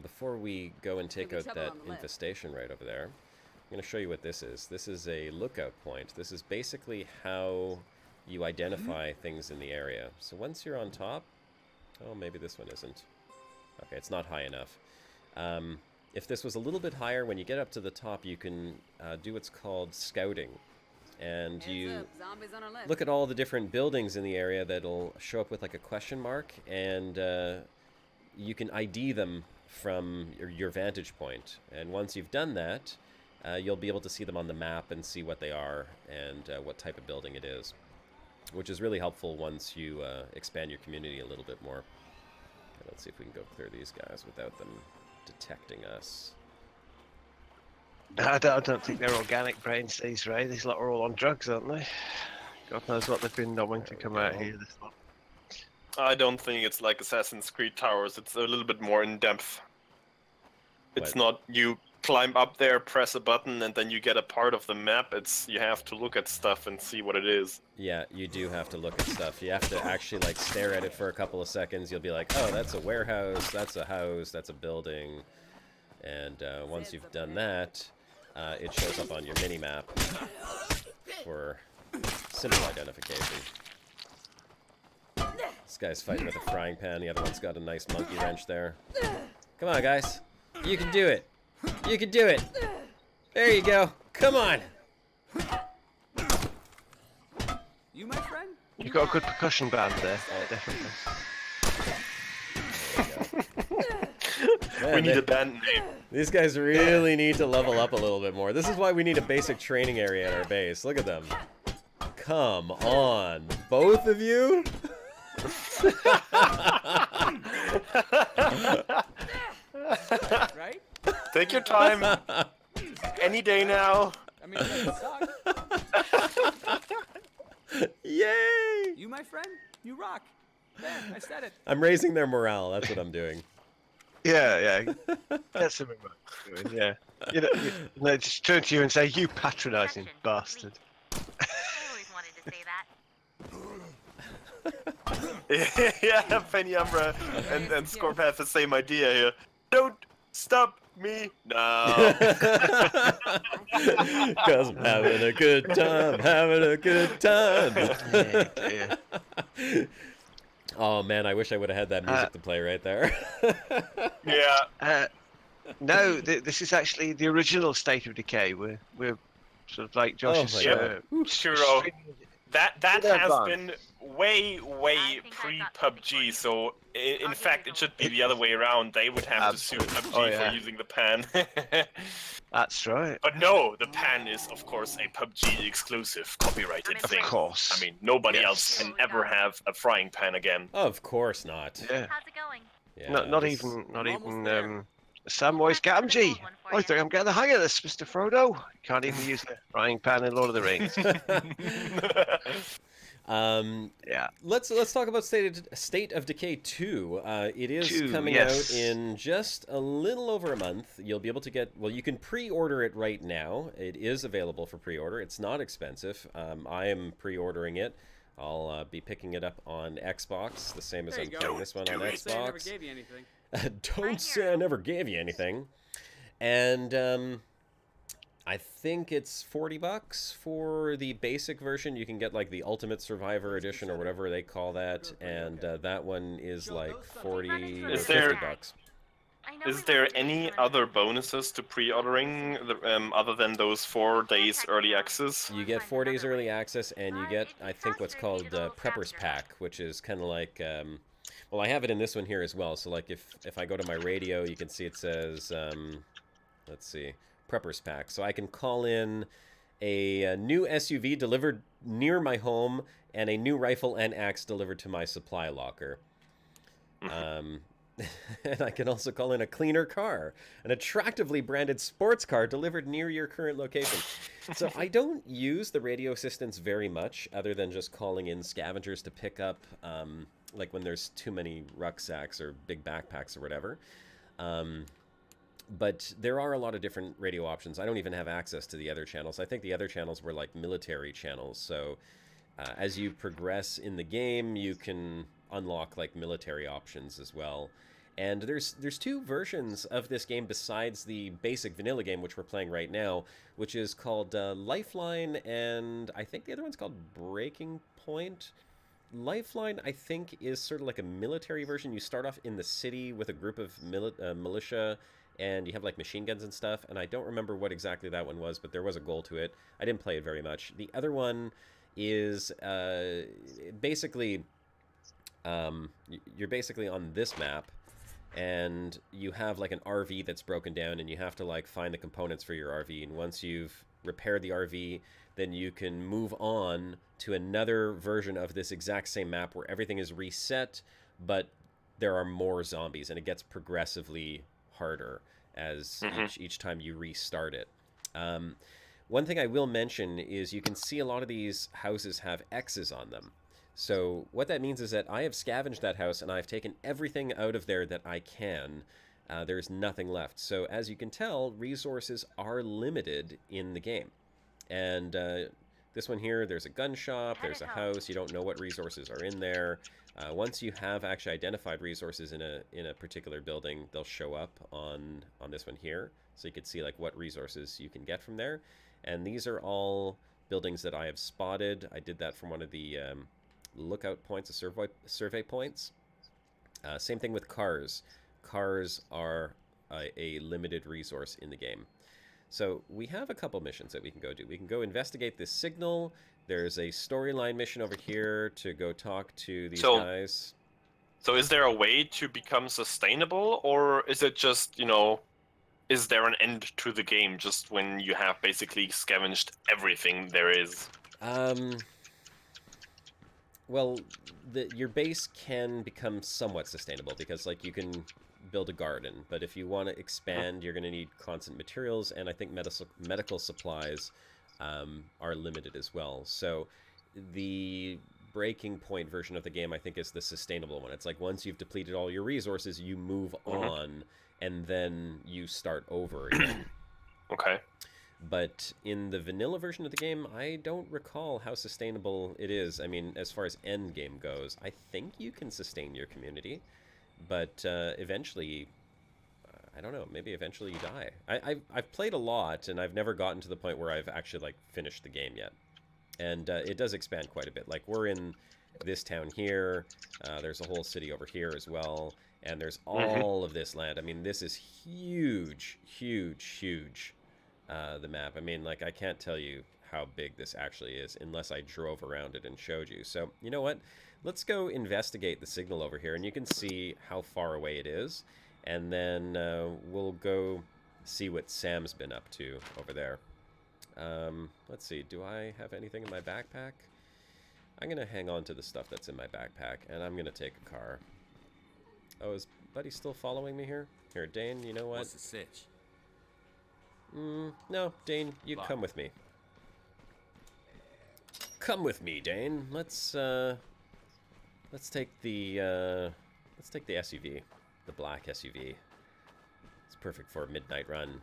before we go and take out that infestation right over there, I'm going to show you what this is. This is a lookout point. This is basically how you identify things in the area. So once you're on top, oh, maybe this one isn't. Okay, it's not high enough. If this was a little bit higher, when you get up to the top, you can do what's called scouting. And you look at all the different buildings in the area that'll show up with like a question mark, and you can ID them from your vantage point. And once you've done that, you'll be able to see them on the map and see what they are and what type of building it is, which is really helpful once you expand your community a little bit more. Okay, let's see if we can go clear these guys without them detecting us. I don't think they're organic brains, these, Ray. These lot are all on drugs, aren't they? God knows what they've been knowing to come out here. This lot. I don't think it's like Assassin's Creed Towers. It's a little bit more in depth. It's not you climb up there, press a button, and then you get a part of the map. It's you have to look at stuff and see what it is. Yeah, you do have to look at stuff. You have to actually like stare at it for a couple of seconds. You'll be like, oh, that's a warehouse, that's a house, that's a building. And once you've done that, it shows up on your mini-map for simple identification. This guy's fighting with a frying pan. The other one's got a nice monkey wrench there. Come on, guys. You can do it. You can do it. There you go. Come on. You, my friend? You've got a good percussion band there. Definitely. Man, we need a band name. These guys really need to level up a little bit more. This is why we need a basic training area at our base. Look at them. Come on. Both of you? Right? Take your time. Any day now. I mean, it doesn't suck. Yay! You, my friend? You rock. There, I said it. I'm raising their morale. That's what I'm doing. Yeah. That's something worth doing, yeah. You know, just turn to you and say, you patronising bastard. I always wanted to say that. Yeah, Penny Umbra and Scorp have the same idea here. Don't stop me now. Cause I'm having a good time, having a good time. Yeah. Oh man, I wish I would have had that music to play right there. Yeah. No, this is actually the original State of Decay. We're sort of like Josh's. Sure. That has advanced. been way pre-PUBG, so in fact it should be the other way around. They would have to sue PUBG for using the pan. That's right. But no, the pan is of course a PUBG exclusive copyrighted thing. Of course. I mean, nobody else can ever have a frying pan again. Of course not. Yeah. How's it going? Yeah, Not even Samwise Gamgee. I think I'm getting the hang of this, Mr. Frodo. You can't even use the frying pan in Lord of the Rings. Yeah. Let's talk about State of Decay 2. It is coming out in just a little over a month. You'll be able to get, well, you can pre-order it right now. It is available for pre-order. It's not expensive. I am pre-ordering it. I'll be picking it up on Xbox, the same as I'm playing this one on Xbox. Say I never gave you anything. Don't say I never gave you anything. And I think it's $40 for the basic version. You can get like the Ultimate Survivor Edition or whatever they call that, and that one is like 40 or $50. Is there any other bonuses to pre-ordering other than those 4 days early access? You get 4 days early access, and you get, I think, what's called Prepper's Pack, which is kind of like, well, I have it in this one here as well. So, like, if I go to my radio, you can see it says, let's see, Prepper's Pack. So I can call in a new SUV delivered near my home and a new rifle and axe delivered to my supply locker. And I can also call in a cleaner car, an attractively branded sports car delivered near your current location. So I don't use the radio assistants very much, other than just calling in scavengers to pick up, like when there's too many rucksacks or big backpacks or whatever. But there are a lot of different radio options. I don't even have access to the other channels. I think the other channels were like military channels. So as you progress in the game, you can unlock like military options as well. And there's two versions of this game besides the basic vanilla game, which we're playing right now, which is called Lifeline, and I think the other one's called Breaking Point. Lifeline, I think, is sort of like a military version. You start off in the city with a group of militia, and you have like machine guns and stuff, and I don't remember what exactly that one was, but there was a goal to it. I didn't play it very much. The other one is basically, you're basically on this map, and you have like an RV that's broken down, and you have to like find the components for your RV, and once you've repaired the RV, then you can move on to another version of this exact same map where everything is reset, but there are more zombies, and it gets progressively harder as each time you restart it. One thing I will mention is you can see a lot of these houses have X's on them. So what that means is that I have scavenged that house, and I've taken everything out of there that I can. There's nothing left. So as you can tell, resources are limited in the game. And this one here, there's a gun shop, there's a house. You don't know what resources are in there. Once you have actually identified resources in a particular building, they'll show up on this one here. So you can see like what resources you can get from there. And these are all buildings that I have spotted. I did that from one of the lookout points, survey points. Same thing with cars. Cars are a limited resource in the game. So we have a couple missions that we can go do. We can go investigate this signal. There's a storyline mission over here to go talk to these guys. So is there a way to become sustainable, or is it just, you know, is there an end to the game just when you have basically scavenged everything there is? Well, your base can become somewhat sustainable because, like, you can build a garden, but if you want to expand, you're going to need constant materials, and I think medical supplies are limited as well. So the breaking point version of the game, I think, is the sustainable one. It's like once you've depleted all your resources, you move on, and then you start over again. Okay. But in the vanilla version of the game, I don't recall how sustainable it is. I mean, as far as Endgame goes, I think you can sustain your community, but eventually, I don't know, maybe eventually you die. I've played a lot, and I've never gotten to the point where I've actually, like, finished the game yet. And it does expand quite a bit. Like, we're in this town here, there's a whole city over here as well, and there's all of this land. I mean, this is huge, huge, huge. The map. I mean, like, I can't tell you how big this actually is unless I drove around it and showed you. So, you know what? Let's go investigate the signal over here, and you can see how far away it is. And then we'll go see what Sam's been up to over there. Let's see. Do I have anything in my backpack? I'm going to hang on to the stuff that's in my backpack, and I'm going to take a car. Oh, is Buddy still following me here? Here, Dane, you know what? What's the sitch? No, Dane, you come with me. Come with me, Dane. Let's take the SUV, the black SUV. It's perfect for a midnight run.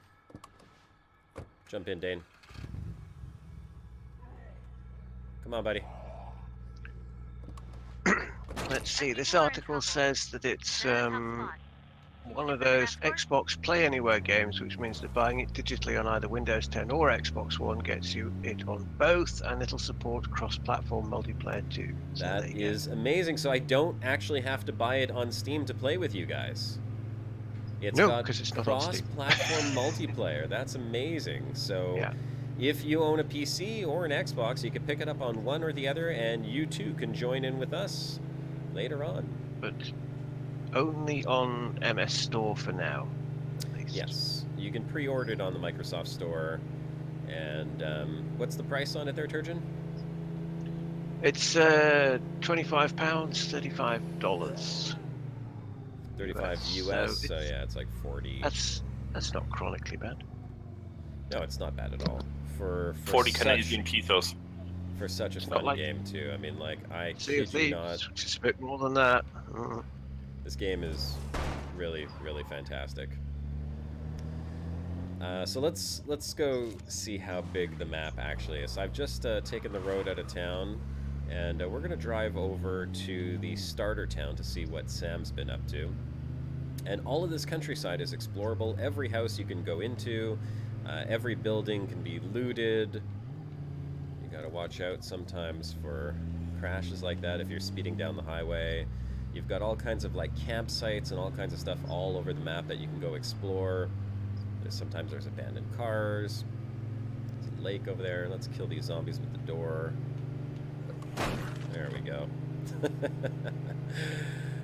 Jump in, Dane. Come on, buddy. Let's see. This article says that it's one of those Xbox Play Anywhere games, which means that buying it digitally on either Windows 10 or Xbox One gets you it on both, and it'll support cross-platform multiplayer too. So that is amazing. So I don't actually have to buy it on Steam to play with you guys. It's got cross-platform multiplayer. That's amazing. So if you own a PC or an Xbox, you can pick it up on one or the other, and you too can join in with us later on. But only on MS Store for now, at least. Yes, you can pre-order it on the Microsoft Store. And what's the price on it there, Turgeon? It's £25, $35. 35 US, so yeah, it's like 40. That's not chronically bad. No, it's not bad at all. For 40 Canadian pesos. For such a fun game too. I mean, like, I kid you not. Which is a bit more than that. This game is really, really fantastic. So let's go see how big the map actually is. So I've just taken the road out of town, and we're gonna drive over to the starter town to see what Sam's been up to. And all of this countryside is explorable. Every house you can go into, every building can be looted. You gotta watch out sometimes for crashes like that if you're speeding down the highway. You've got all kinds of like campsites and all kinds of stuff all over the map that you can go explore. Sometimes there's abandoned cars. There's a lake over there. Let's kill these zombies with the door. There we go.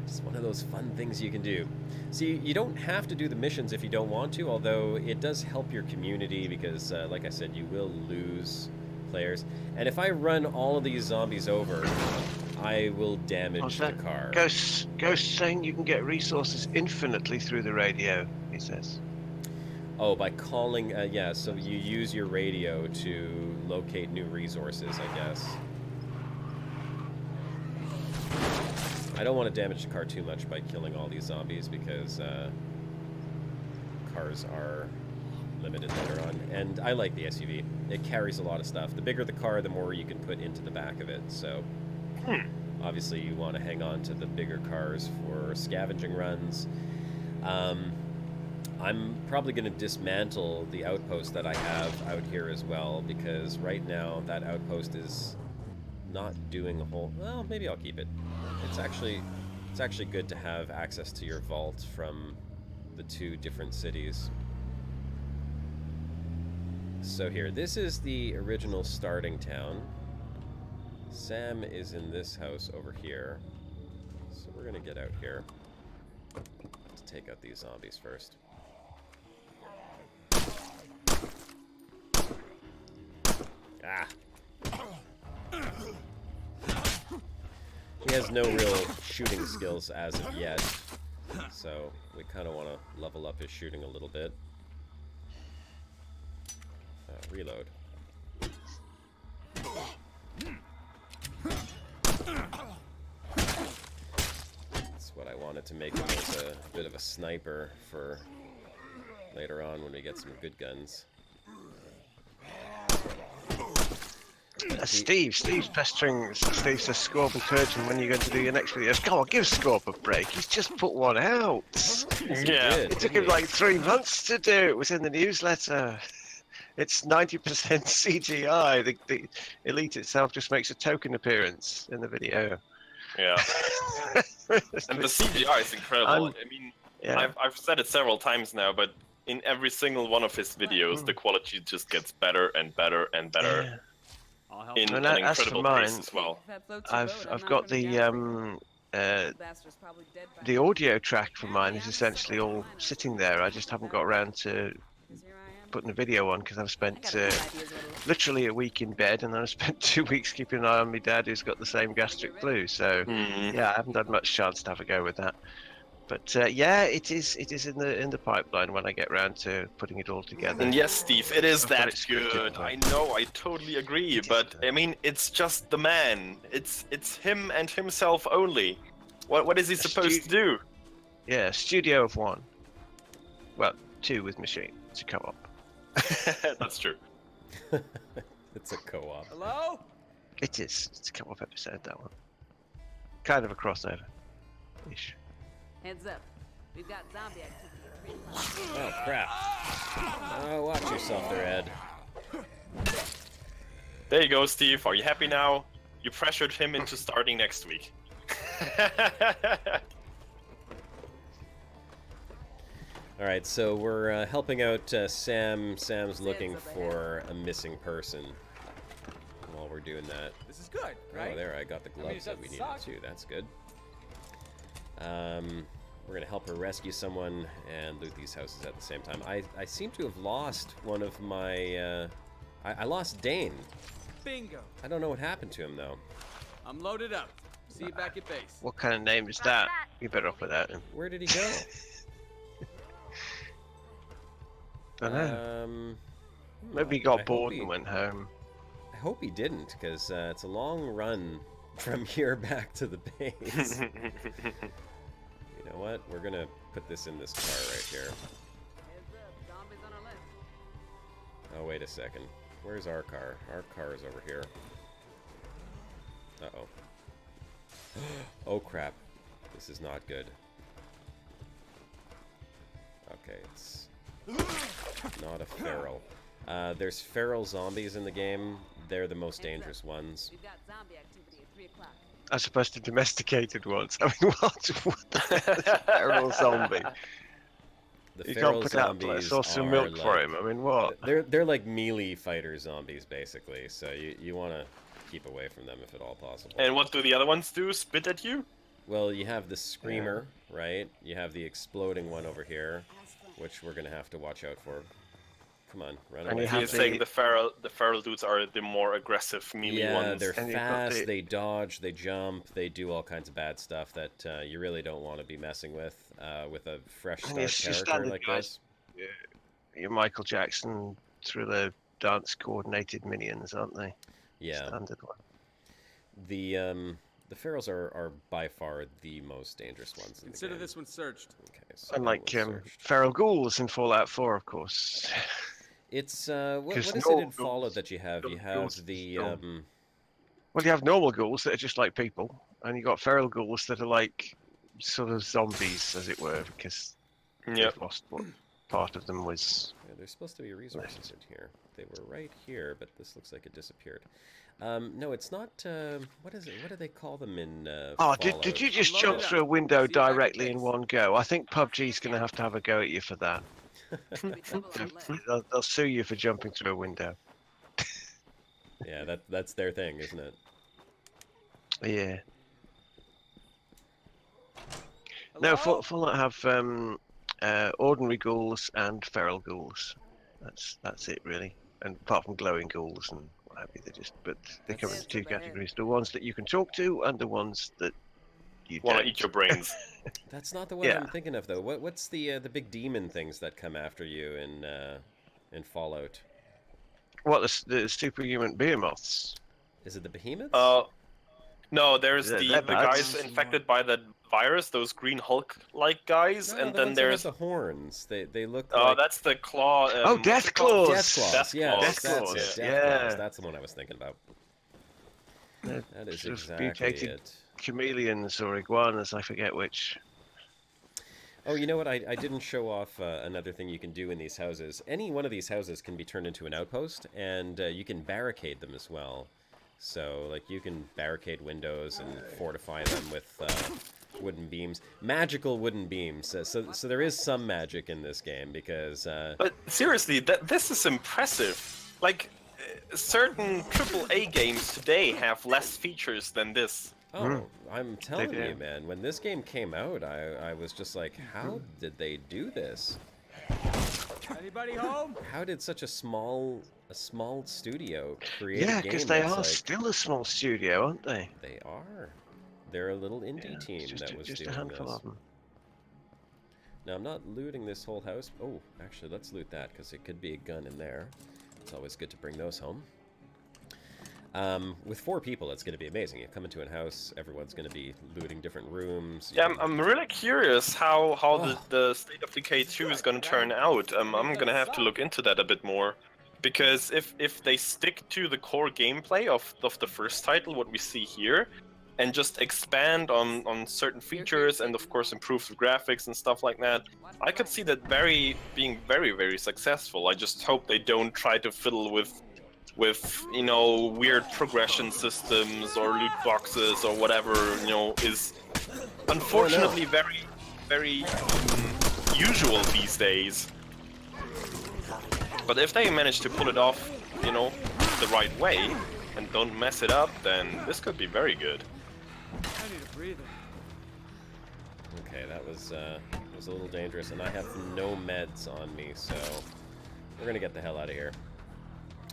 Just one of those fun things you can do. See, you don't have to do the missions if you don't want to, although it does help your community because, like I said, you will lose players. And if I run all of these zombies over, I will damage the car. Ghost saying you can get resources infinitely through the radio, he says. Oh, by calling, yeah, so you use your radio to locate new resources, I guess. I don't want to damage the car too much by killing all these zombies because cars are limited later on. And I like the SUV. It carries a lot of stuff. The bigger the car, the more you can put into the back of it. So obviously you want to hang on to the bigger cars for scavenging runs. I'm probably going to dismantle the outpost that I have out here as well, because right now that outpost is not doing a whole... Well, maybe I'll keep it. It's actually good to have access to your vault from the two different cities. So here, this is the original starting town. Sam is in this house over here. So we're going to get out here to take out these zombies first. Ah. He has no real shooting skills as of yet, so we kind of want to level up his shooting a little bit. Reload. That's what I wanted to make him as a bit of a sniper for later on when we get some good guns. Steve's pestering. Steve says, Scorp encouraged him when you're going to do your next video. Come on, give Scorp a break. He's just put one out. Yeah. It took him like 3 months to do. It was in the newsletter. It's 90% CGI. The Elite itself just makes a token appearance in the video. Yeah. And the CGI is incredible. I mean, yeah. I've said it several times now, but in every single one of his videos, the quality just gets better and better and better. Yeah. In an incredible pace as well. I've got the audio track for mine is essentially all sitting there. I just haven't got around to putting a video on because I've spent literally a week in bed, and then I've spent 2 weeks keeping an eye on my dad who's got the same gastric flu. So yeah, I haven't had much chance to have a go with that. But yeah, it is in the pipeline when I get round to putting it all together. And yes, Steve, it is that good. I know, I totally agree. But I mean, it's just the man. It's him and himself only. What is he supposed to do? Yeah, studio of 1. Well, 2 with machine. It's a co-op. That's true. It's a co-op. Hello? It is. It's a co-op episode, that one. Kind of a crossover. Ish. Heads up. We've got zombie activity. Oh, crap. Oh, watch yourself there, Ed. There you go, Steve. Are you happy now? You pressured him into starting next week. Alright, so we're helping out Sam. Sam's looking for a missing person while we're doing that. This is good, right? Oh, there, I got the gloves that we needed too. That's good. We're gonna help her rescue someone and loot these houses at the same time. I seem to have lost one of my... I lost Dane. Bingo. I don't know what happened to him, though. I'm loaded up. See you back at base. What kind of name is that? You better off with that then. Where did he go? Don't know. Maybe he got bored and went home. I hope he didn't, because it's a long run from here back to the base. You know what? We're gonna put this in this car right here. Oh, wait a second. Where's our car? Our car is over here. Uh-oh. Oh, crap. This is not good. Okay, it's not a feral. There's feral zombies in the game. They're the most dangerous ones. As opposed to domesticated ones. I mean, what the hell is a feral zombie? You can't put out a source of milk for him. I mean, what? They're like melee fighter zombies, basically. So you want to keep away from them if at all possible. And what do the other ones do? Spit at you? Well, you have the screamer, right? You have the exploding one over here, which we're gonna have to watch out for. Come on, run away. And you're saying the feral dudes are the more aggressive melee ones. Yeah, they're fast, they dodge, they jump, they do all kinds of bad stuff that you really don't want to be messing with a fresh start character like this. You're Michael Jackson through the dance coordinated minions, aren't they? Yeah. Standard one. The ferals are by far the most dangerous ones in Consider the game. this one searched. Okay, so unlike feral ghouls in Fallout 4, of course. It's what is it in Fallout that you have? You have the well, you have normal ghouls that are just like people, and you got feral ghouls that are like sort of zombies, as it were, because they've lost what part of them was. Yeah, there's supposed to be resources in here. They were right here, but this looks like it disappeared. No, it's not. What is it? What do they call them in? Oh, did you just jump through a window directly in one go? I think PUBG's going to have a go at you for that. They'll sue you for jumping through a window. Yeah, that's their thing, isn't it? Yeah. No, Fallout have ordinary ghouls and feral ghouls. That's it really. And apart from glowing ghouls and what have you, they come into two categories: the ones that you can talk to and the ones that you want don't. to eat your brains. That's not the one I'm thinking of, though. What's the big demon things that come after you in Fallout? What, the superhuman behemoths? Is it the behemoths? No, there's the guys infected by the virus, those green Hulk-like guys, and then there's the horns. They look. Oh, that's the claw. Death Claws. Death Claws. Yes, Death Claws. That's it. Death Claws. That's the one I was thinking about. That is exactly it. Chameleons or iguanas, I forget which. Oh, you know what? I didn't show off another thing you can do in these houses. Any one of these houses can be turned into an outpost, and you can barricade them as well. So, like, you can barricade windows and fortify them with wooden beams. Magical wooden beams. So there is some magic in this game, because... But seriously, this is impressive. Like, certain AAA games today have less features than this. Oh, I'm telling you, man. When this game came out, I was just like, how did they do this? Anybody home? How did such a small studio create a game? Yeah, because they are still a small studio, aren't they? They are. They're a little indie team that was doing a handful this. of them. Now, I'm not looting this whole house. Oh, actually, let's loot that, because it could be a gun in there. It's always good to bring those home. With 4 people, it's going to be amazing. You come into a house, everyone's going to be looting different rooms. Yeah, I'm really curious how the State of Decay 2 is going to turn out. I'm going to have to look into that a bit more. Because if they stick to the core gameplay of the first title, what we see here, and just expand on certain features and, of course, improve the graphics and stuff like that, I could see that being very, very successful. I just hope they don't try to fiddle with you know, weird progression systems or loot boxes or whatever, you know, is unfortunately very, very usual these days. But if they manage to pull it off, you know, the right way and don't mess it up, then this could be very good. I need a breather. Okay, that was a little dangerous, and I have no meds on me, so we're gonna get the hell out of here.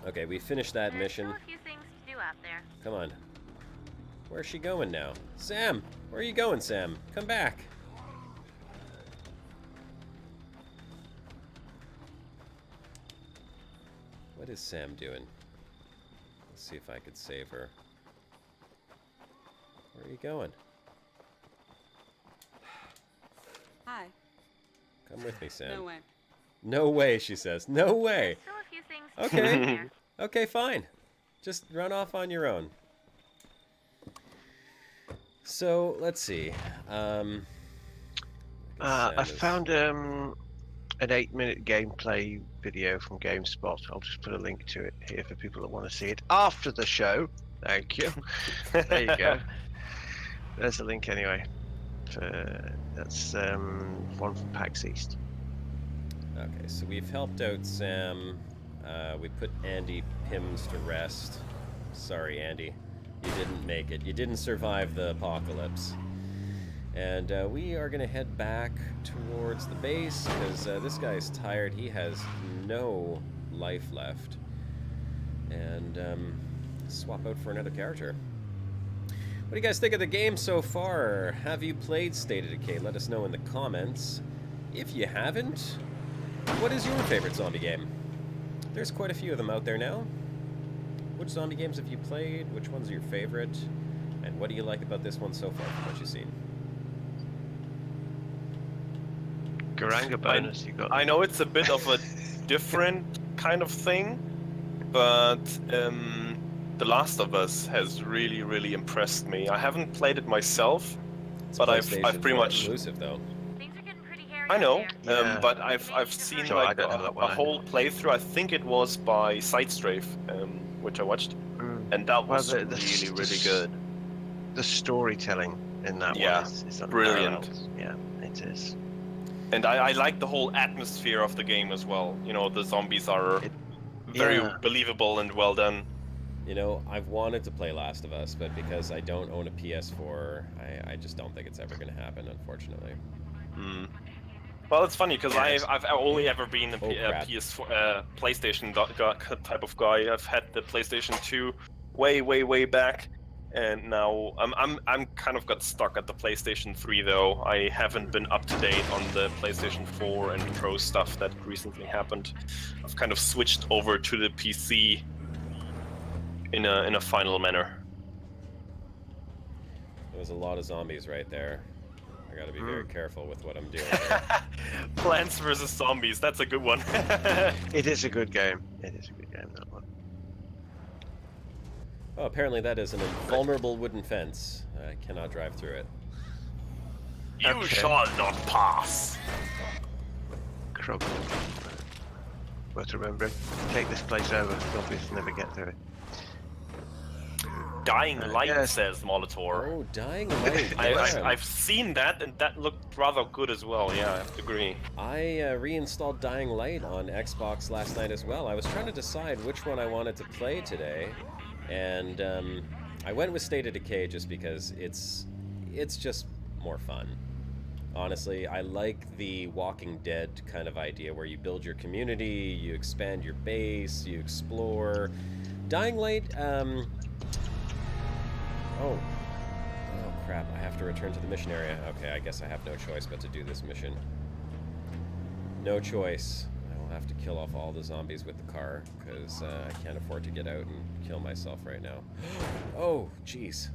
Okay, we finished that mission. There's still a few things to do out there. Come on. Where's she going now? Sam! Where are you going, Sam? Come back! What is Sam doing? Let's see if I could save her. Where are you going? Hi. Come with me, Sam. No way. No way, she says. No way! Still a few things to do Okay. there. Okay, fine. Just run off on your own. So, let's see. I found an 8-minute gameplay video from GameSpot. I'll just put a link to it here for people that want to see it after the show. Thank you. There you go. There's a link anyway. That's one from PAX East. Okay, so we've helped out Sam. We put Andy Pims to rest. Sorry, Andy. You didn't make it. You didn't survive the apocalypse. And we are going to head back towards the base because this guy's tired. He has no life left. And swap out for another character. What do you guys think of the game so far? Have you played State of Decay? Let us know in the comments. If you haven't, what is your favorite zombie game? There's quite a few of them out there now. Which zombie games have you played? Which ones are your favorite? And what do you like about this one so far from what you've seen? Garanga bonus you got. I know it's a bit of a different kind of thing, but The Last of Us has really, really impressed me. I haven't played it myself, but I've pretty much exclusive though. Things are getting pretty hairy I know, out there. Yeah. but I've seen Sure, like I don't know that a one whole playthrough. I think it was by Sidestrafe, which I watched, and that was Well, really, really good. The storytelling in that Yeah, one is brilliant. unparalleled. Yeah, it is. And I like the whole atmosphere of the game as well. You know, the zombies are very yeah. believable and well done. You know, I've wanted to play Last of Us, but because I don't own a PS4, I just don't think it's ever going to happen, unfortunately. Well, it's funny because Yes. I've only ever been a crap. PS4, PlayStation type of guy. I've had the PlayStation 2 way back, and now I'm kind of got stuck at the PlayStation 3 though. I haven't been up to date on the PlayStation 4 and Pro stuff that recently happened. I've kind of switched over to the PC in a final manner. There's a lot of zombies right there. I gotta be very careful with what I'm doing. Plants vs Zombies, that's a good one. It is a good game. It is a good game, that one. Oh, apparently that is an invulnerable wooden fence. I cannot drive through it. You Okay. shall not pass. Krog. Worth remembering. Take this place over. Zombies never get through it. Dying Light, yes. says Molitor. Oh, Dying Light. yeah. I've seen that, and that looked rather good as well. Yeah, I have to agree. I reinstalled Dying Light on Xbox last night as well. I was trying to decide which one I wanted to play today, and I went with State of Decay just because it's just more fun. Honestly, I like the Walking Dead kind of idea where you build your community, you expand your base, you explore. Dying Light, Oh crap, I have to return to the mission area. Okay, I guess I have no choice but to do this mission. No choice. I will have to kill off all the zombies with the car, because I can't afford to get out and kill myself right now. Oh, jeez.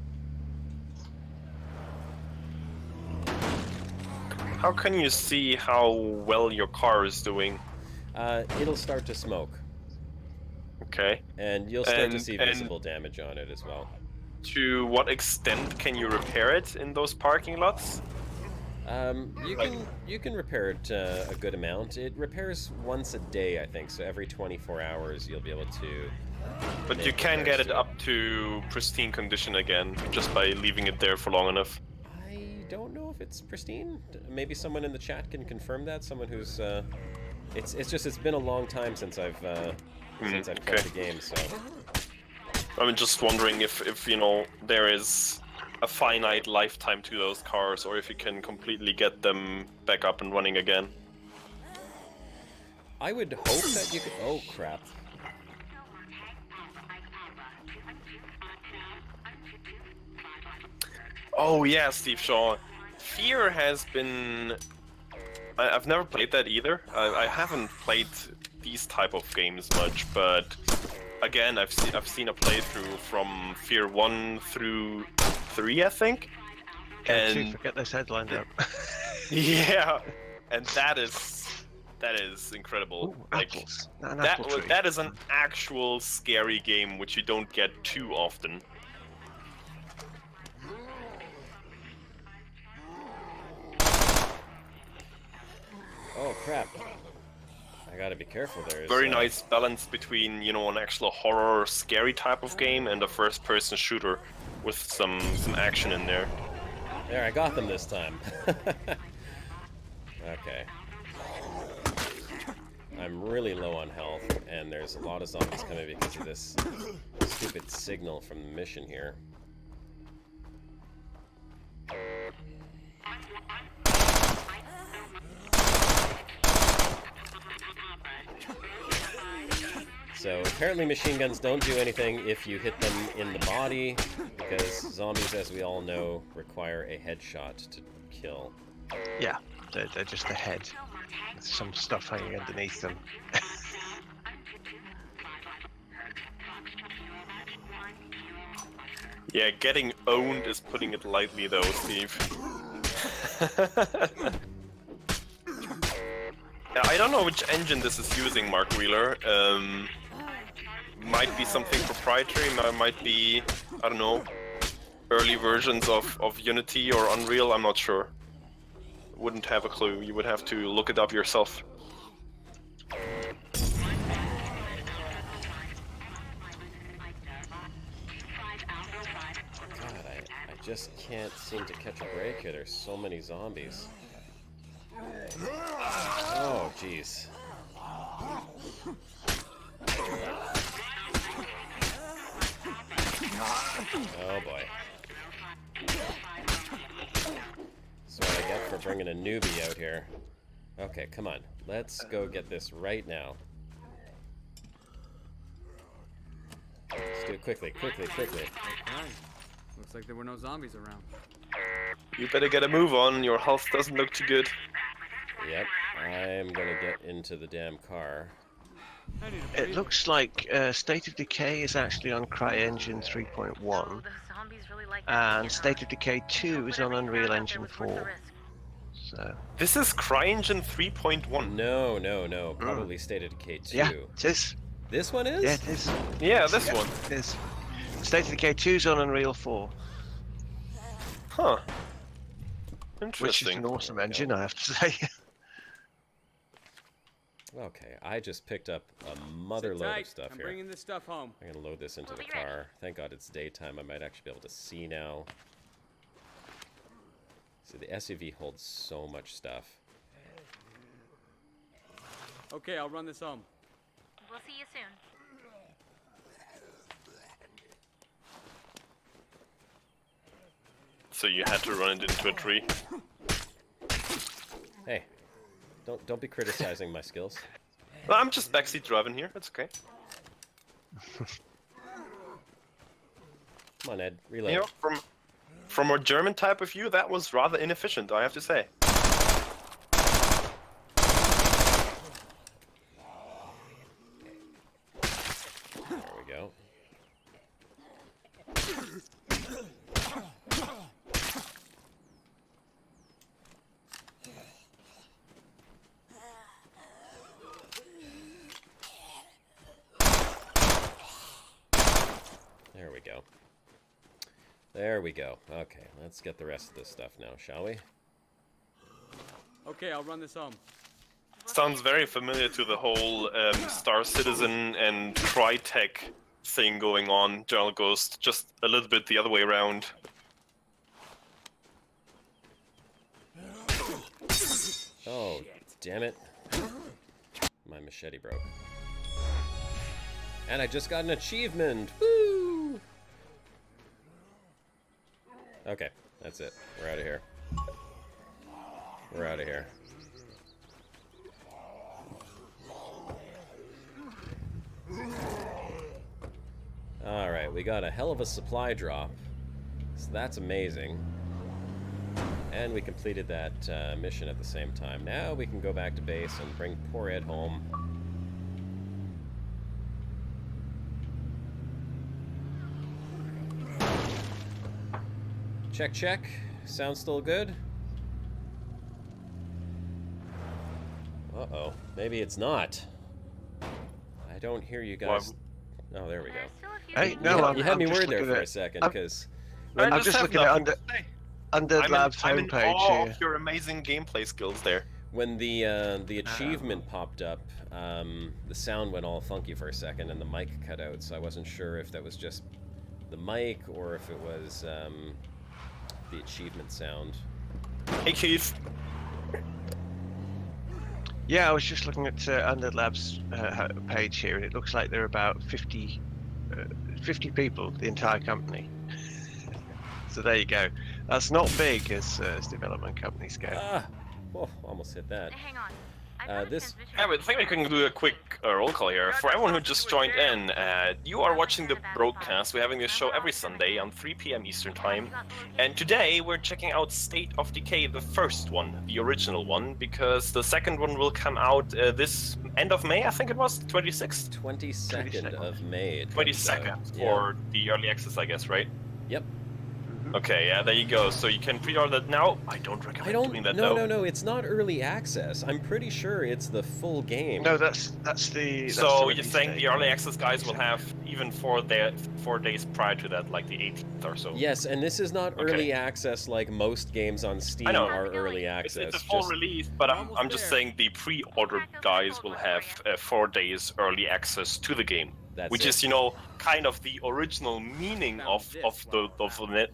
How can you see how well your car is doing? It'll start to smoke. Okay. And you'll start to And- see and- visible damage on it as well. To what extent can you repair it in those parking lots? You can repair it a good amount. It repairs once a day, I think. So every 24 hours, you'll be able to. But make you can get repairs it to up to pristine condition again just by leaving it there for long enough. I don't know if it's pristine. Maybe someone in the chat can confirm that. Someone who's. It's been a long time since I've played the game. So. I'm just wondering if you know there is a finite lifetime to those cars, or if you can completely get them back up and running again. I would hope that you could. Oh crap! Oh yeah, Steve Shaw. Fear has been... I've never played that either. I haven't played these type of games much, but again, I've seen a playthrough from Fear 1 through 3, I think. And forget this headline down. Yeah, and that is incredible. Ooh, like apples. that is an actual scary game which you don't get too often. Oh crap! I gotta be careful there. Very nice balance between, you know, an actual horror, scary type of game and a first-person shooter with some action in there. There, I got them this time. Okay. I'm really low on health, and there's a lot of zombies coming because of this stupid signal from the mission here. So apparently machine guns don't do anything if you hit them in the body, because zombies, as we all know, require a headshot to kill. Yeah, they're just a head. There's some stuff hanging underneath them. Yeah, getting owned is putting it lightly though, Steve. I don't know which engine this is using, Mark Wheeler. Might be something proprietary, might be, I don't know, early versions of Unity or Unreal, I'm not sure. Wouldn't have a clue, you would have to look it up yourself. God, I just can't seem to catch a break here, there's so many zombies. Oh, jeez. Oh boy. That's what I get for bringing a newbie out here. Okay, come on. Let's go get this right now. Let's do it quickly, quickly, quickly. Okay. Looks like there were no zombies around. You better get a move on, your health doesn't look too good. Yep, I'm gonna get into the damn car. It looks like State of Decay is actually on CryEngine 3.1, and State of Decay 2 is on Unreal Engine 4. So this is CryEngine 3.1. No. Probably State of Decay 2. Yeah, it is. This one is? Yeah, it is. Yeah, this one. It is. State of Decay 2 is on Unreal 4. Huh. Which is Interesting. an awesome engine, I have to say. Okay, I just picked up a mother load of stuff I'm here. bringing this stuff home. I'm gonna load this into the car. Thank God it's daytime. I might actually be able to see now. See, the SUV holds so much stuff. Okay, I'll run this home. We'll see you soon. So you had to run it into a tree. Hey, don't be criticizing my skills. Well, I'm just backseat driving here. That's okay. Come on, Ed, reload. You know, from a German type of view, that was rather inefficient, I have to say. There we go. There we go. There we go. Okay, let's get the rest of this stuff now, shall we? Okay, I'll run this home. Sounds very familiar to the whole Star Citizen and Crytek thing going on, Journal Ghost, just a little bit the other way around. Oh, damn it. My machete broke. And I just got an achievement! Woo! Okay, that's it. We're out of here. We're out of here. Alright, we got a hell of a supply drop. So that's amazing. And we completed that mission at the same time. Now we can go back to base and bring poor Ed home. Check, check. Sounds still good? Uh-oh. Maybe it's not. I don't hear you guys. Oh, there we go. Hey, no, you had me worried there for at, a second, because... I'm just looking at Undead Labs I'm in homepage awe here. of your amazing gameplay skills there. When the achievement popped up, the sound went all funky for a second, and the mic cut out, so I wasn't sure if that was just the mic, or if it was the achievement sound. Hey, Keith. Yeah, I was just looking at Undead Labs page here, and it looks like there are about 50 people, the entire company. So there you go. That's not big as development companies go. Ah, oh, almost hit that. Hang on. This. Yeah, but I think we can do a quick roll call here. For everyone who just joined in, you are watching the Brocast. We're having this show every Sunday on 3 p.m. Eastern Time. And today we're checking out State of Decay, the first one, the original one, because the second one will come out this end of May, I think it was, 26th? 22nd of May. 22nd for the early access, I guess, right? Yep. Okay, yeah, there you go. So you can pre-order that now. I don't recommend doing that, though. No, it's not early access. I'm pretty sure it's the full game. No, that's the. So you're saying the early access guys will have even 4 days prior to that, like the 18th or so? Yes, and this is not early access like most games on Steam are early access. It's a full release, but I'm just saying the pre-order guys will have 4 days early access to the game. Which is, you know, kind of the original meaning of the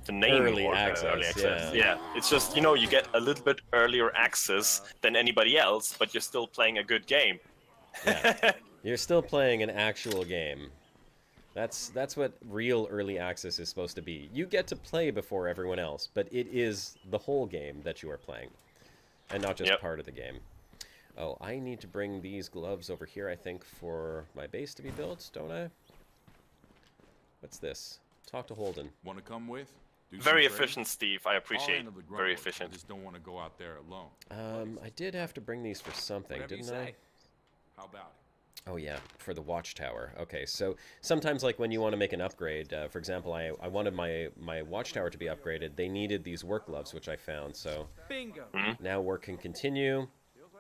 name early access. Yeah, it's just, you know, you get a little bit earlier access than anybody else, but you're still playing a good game. Yeah. You're still playing an actual game. That's what real early access is supposed to be. You get to play before everyone else, but it is the whole game that you are playing, and not just part of the game. Oh, I need to bring these gloves over here, I think, for my base to be built, don't I? What's this? Talk to Holden. Want to come with? Very efficient, Steve. I appreciate. Very efficient. I just don't want to go out there alone. I did have to bring these for something, didn't I? How about it? Oh yeah, for the watchtower. Okay, so sometimes, like when you want to make an upgrade, for example, I wanted my watchtower to be upgraded. They needed these work gloves, which I found. So now work can continue.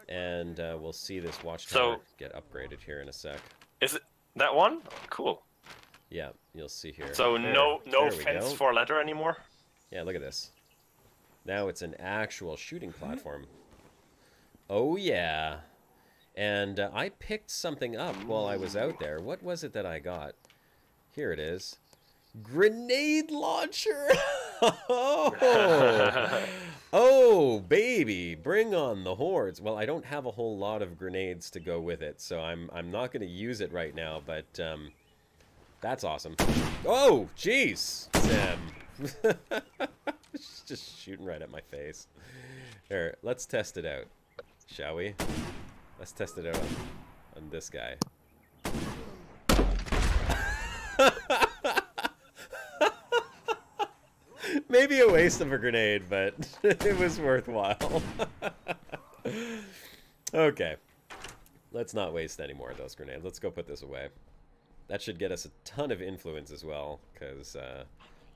And we'll see this watchtower get upgraded here in a sec. Is it that one? Cool. Yeah, you'll see here. So no fence for ladder anymore? Yeah, look at this. Now it's an actual shooting platform. Oh yeah. And I picked something up while I was out there. What was it that I got? Here it is. Grenade launcher! Oh, baby, bring on the hordes. Well, I don't have a whole lot of grenades to go with it, so I'm not going to use it right now, but that's awesome. Oh, jeez, Sam. Just shooting right at my face. Here, let's test it out, shall we? Let's test it out on this guy. Maybe a waste of a grenade, but it was worthwhile. Okay. Let's not waste any more of those grenades. Let's go put this away. That should get us a ton of influence as well, because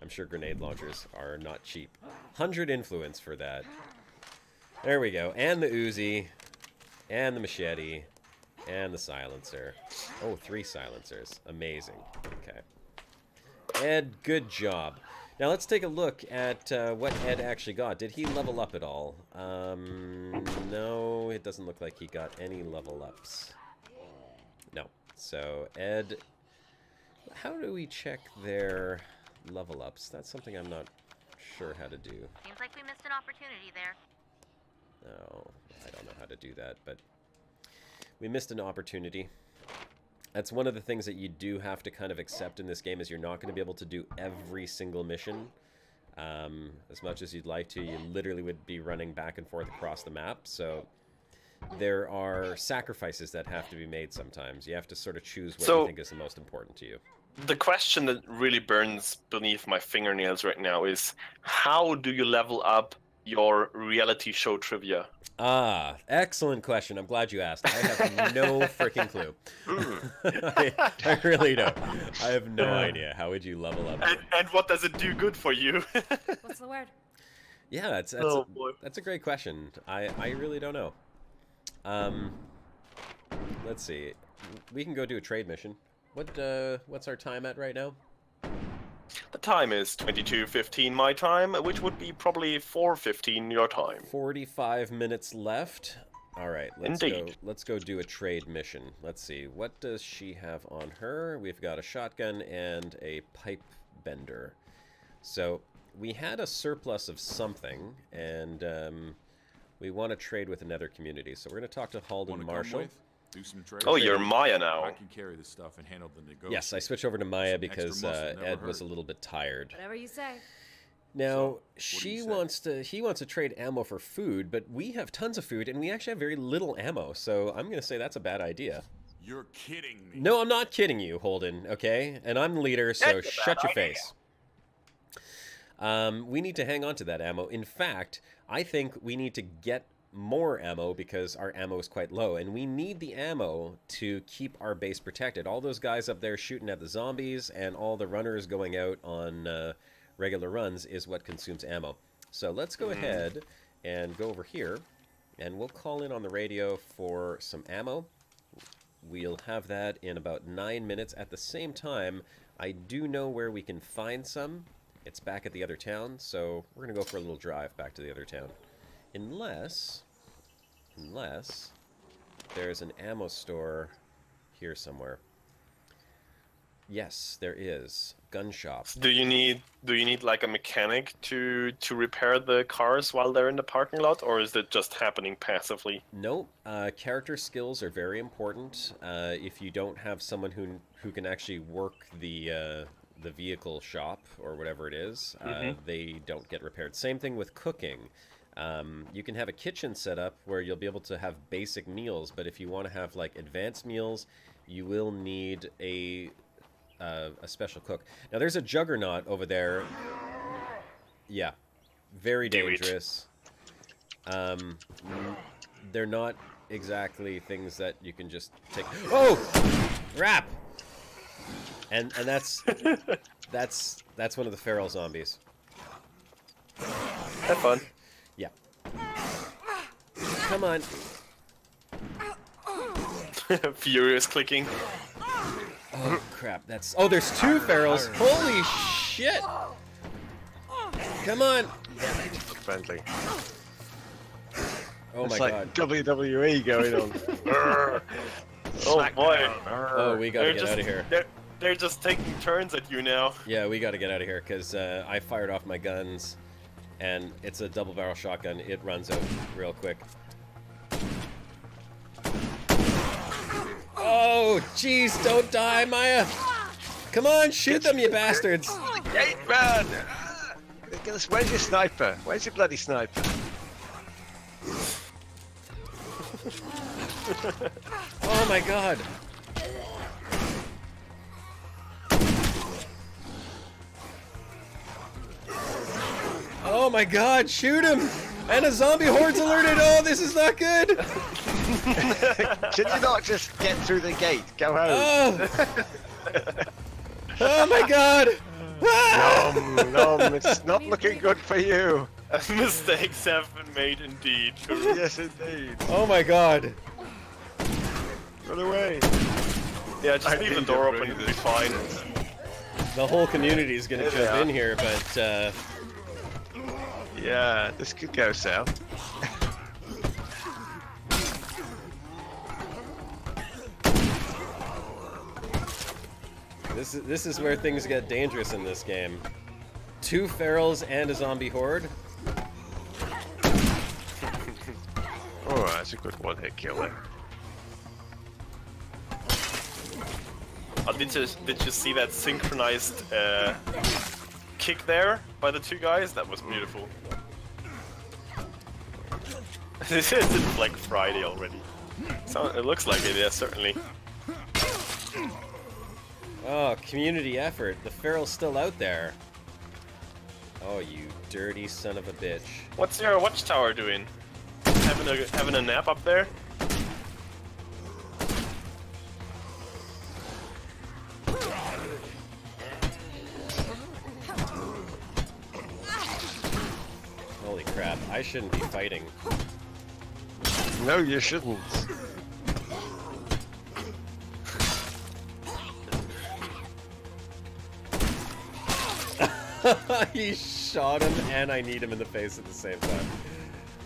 I'm sure grenade launchers are not cheap. 100 influence for that. There we go. And the Uzi. And the machete. And the silencer. Oh, 3 silencers. Amazing. Okay. Ed, good job. Now let's take a look at what Ed actually got. Did he level up at all? No, it doesn't look like he got any level ups. No. So Ed, how do we check their level ups? That's something I'm not sure how to do. Seems like we missed an opportunity there. No, I don't know how to do that, but we missed an opportunity. That's one of the things that you do have to kind of accept in this game, is you're not going to be able to do every single mission. As much as you'd like to, you literally would be running back and forth across the map. So there are sacrifices that have to be made sometimes. You have to sort of choose what you think is the most important to you. The question that really burns beneath my fingernails right now is, how do you level up your reality show trivia? Ah, excellent question. I'm glad you asked. I have no freaking clue. I really don't. I have no idea. How would you level up? And what does it do good for you? What's the word? Yeah, that's a great question. I really don't know. Let's see. We can go do a trade mission. What's our time at right now? The time is 22:15 my time, which would be probably 4:15 your time. 45 minutes left. All right, let's go do a trade mission. Let's see. What does she have on her? We've got a shotgun and a pipe bender. So we had a surplus of something, and we want to trade with another community. So we're going to talk to Halden Marshall. Do some trade. Oh, you're Maya now. I can carry this stuff and handle the negotiation. Yes, I switched over to Maya because Ed was a little bit tired. Whatever you say. Now, he wants to trade ammo for food, but we have tons of food, and we actually have very little ammo, so I'm going to say that's a bad idea. You're kidding me. No, I'm not kidding you, Holden, okay? And I'm the leader, so shut your face. We need to hang on to that ammo. In fact, I think we need to get more ammo because our ammo is quite low, and we need the ammo to keep our base protected. All those guys up there shooting at the zombies and all the runners going out on regular runs is what consumes ammo. So let's go ahead and go over here, and we'll call in on the radio for some ammo. We'll have that in about 9 minutes. At the same time, I do know where we can find some. It's back at the other town, so we're going to go for a little drive back to the other town. Unless there's an ammo store here somewhere. Yes, there is. Gun shop. Do you need like a mechanic to repair the cars while they're in the parking lot, or is it just happening passively? No, character skills are very important. If you don't have someone who can actually work the vehicle shop or whatever it is, they don't get repaired. Same thing with cooking. You can have a kitchen set up where you'll be able to have basic meals, but if you want to have like advanced meals, you will need a special cook. Now there's a juggernaut over there. Yeah, very dangerous. They're not exactly things that you can just take. Oh, rap! And that's one of the feral zombies. Have fun. Yeah. Come on. Furious clicking. Oh crap! Oh, there's two ferals. Holy shit! Come on. Friendly. Oh my god. It's like WWE going on. Oh boy. Oh, we gotta get out of here. They're just taking turns at you now. Yeah, we gotta get out of here because I fired off my guns, and it's a double barrel shotgun. It runs out real quick. Oh, jeez, don't die, Maya! Come on, shoot them, you bastards! Gate man! Where's your sniper? Where's your bloody sniper? Oh my god! Oh my god, shoot him! And a zombie horde's alerted! Oh, this is not good! Can you not just get through the gate? Go home. Oh, oh my god! Nom, it's not looking good for you. Mistakes have been made indeed. Yes, indeed. Oh my god. Run away. Yeah, just leave the door open, it'll be fine. The whole community is gonna jump in here, but yeah, this could go south. This is where things get dangerous in this game. 2 ferals and a zombie horde. Oh, that's a good one-hit kill there. Did you see that synchronized kick there by the two guys? That was beautiful. This is like Friday already. It looks like it, yeah, certainly. Oh, community effort. The feral's still out there. Oh, you dirty son of a bitch. What's your watchtower doing? Having a nap up there? Holy crap, I shouldn't be fighting. No, you shouldn't. He shot him and I need him in the face at the same time.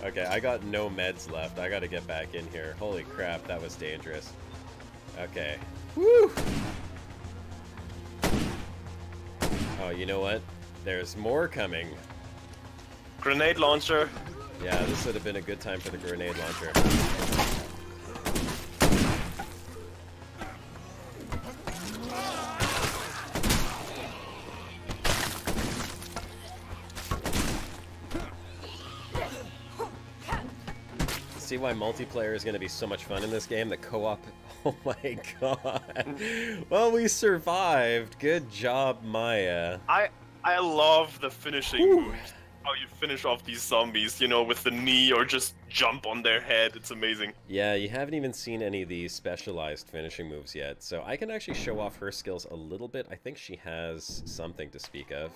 Okay, I got no meds left. I gotta get back in here. Holy crap, that was dangerous. Okay. Woo! Oh, you know what? There's more coming. Grenade launcher. Yeah, this would have been a good time for the grenade launcher. See why multiplayer is going to be so much fun in this game? The co-op... Oh my god. Well, we survived. Good job, Maya. I love the finishing moves. How you finish off these zombies, you know, with the knee or just jump on their head. It's amazing. Yeah, you haven't even seen any of these specialized finishing moves yet. So I can actually show off her skills a little bit. I think she has something to speak of.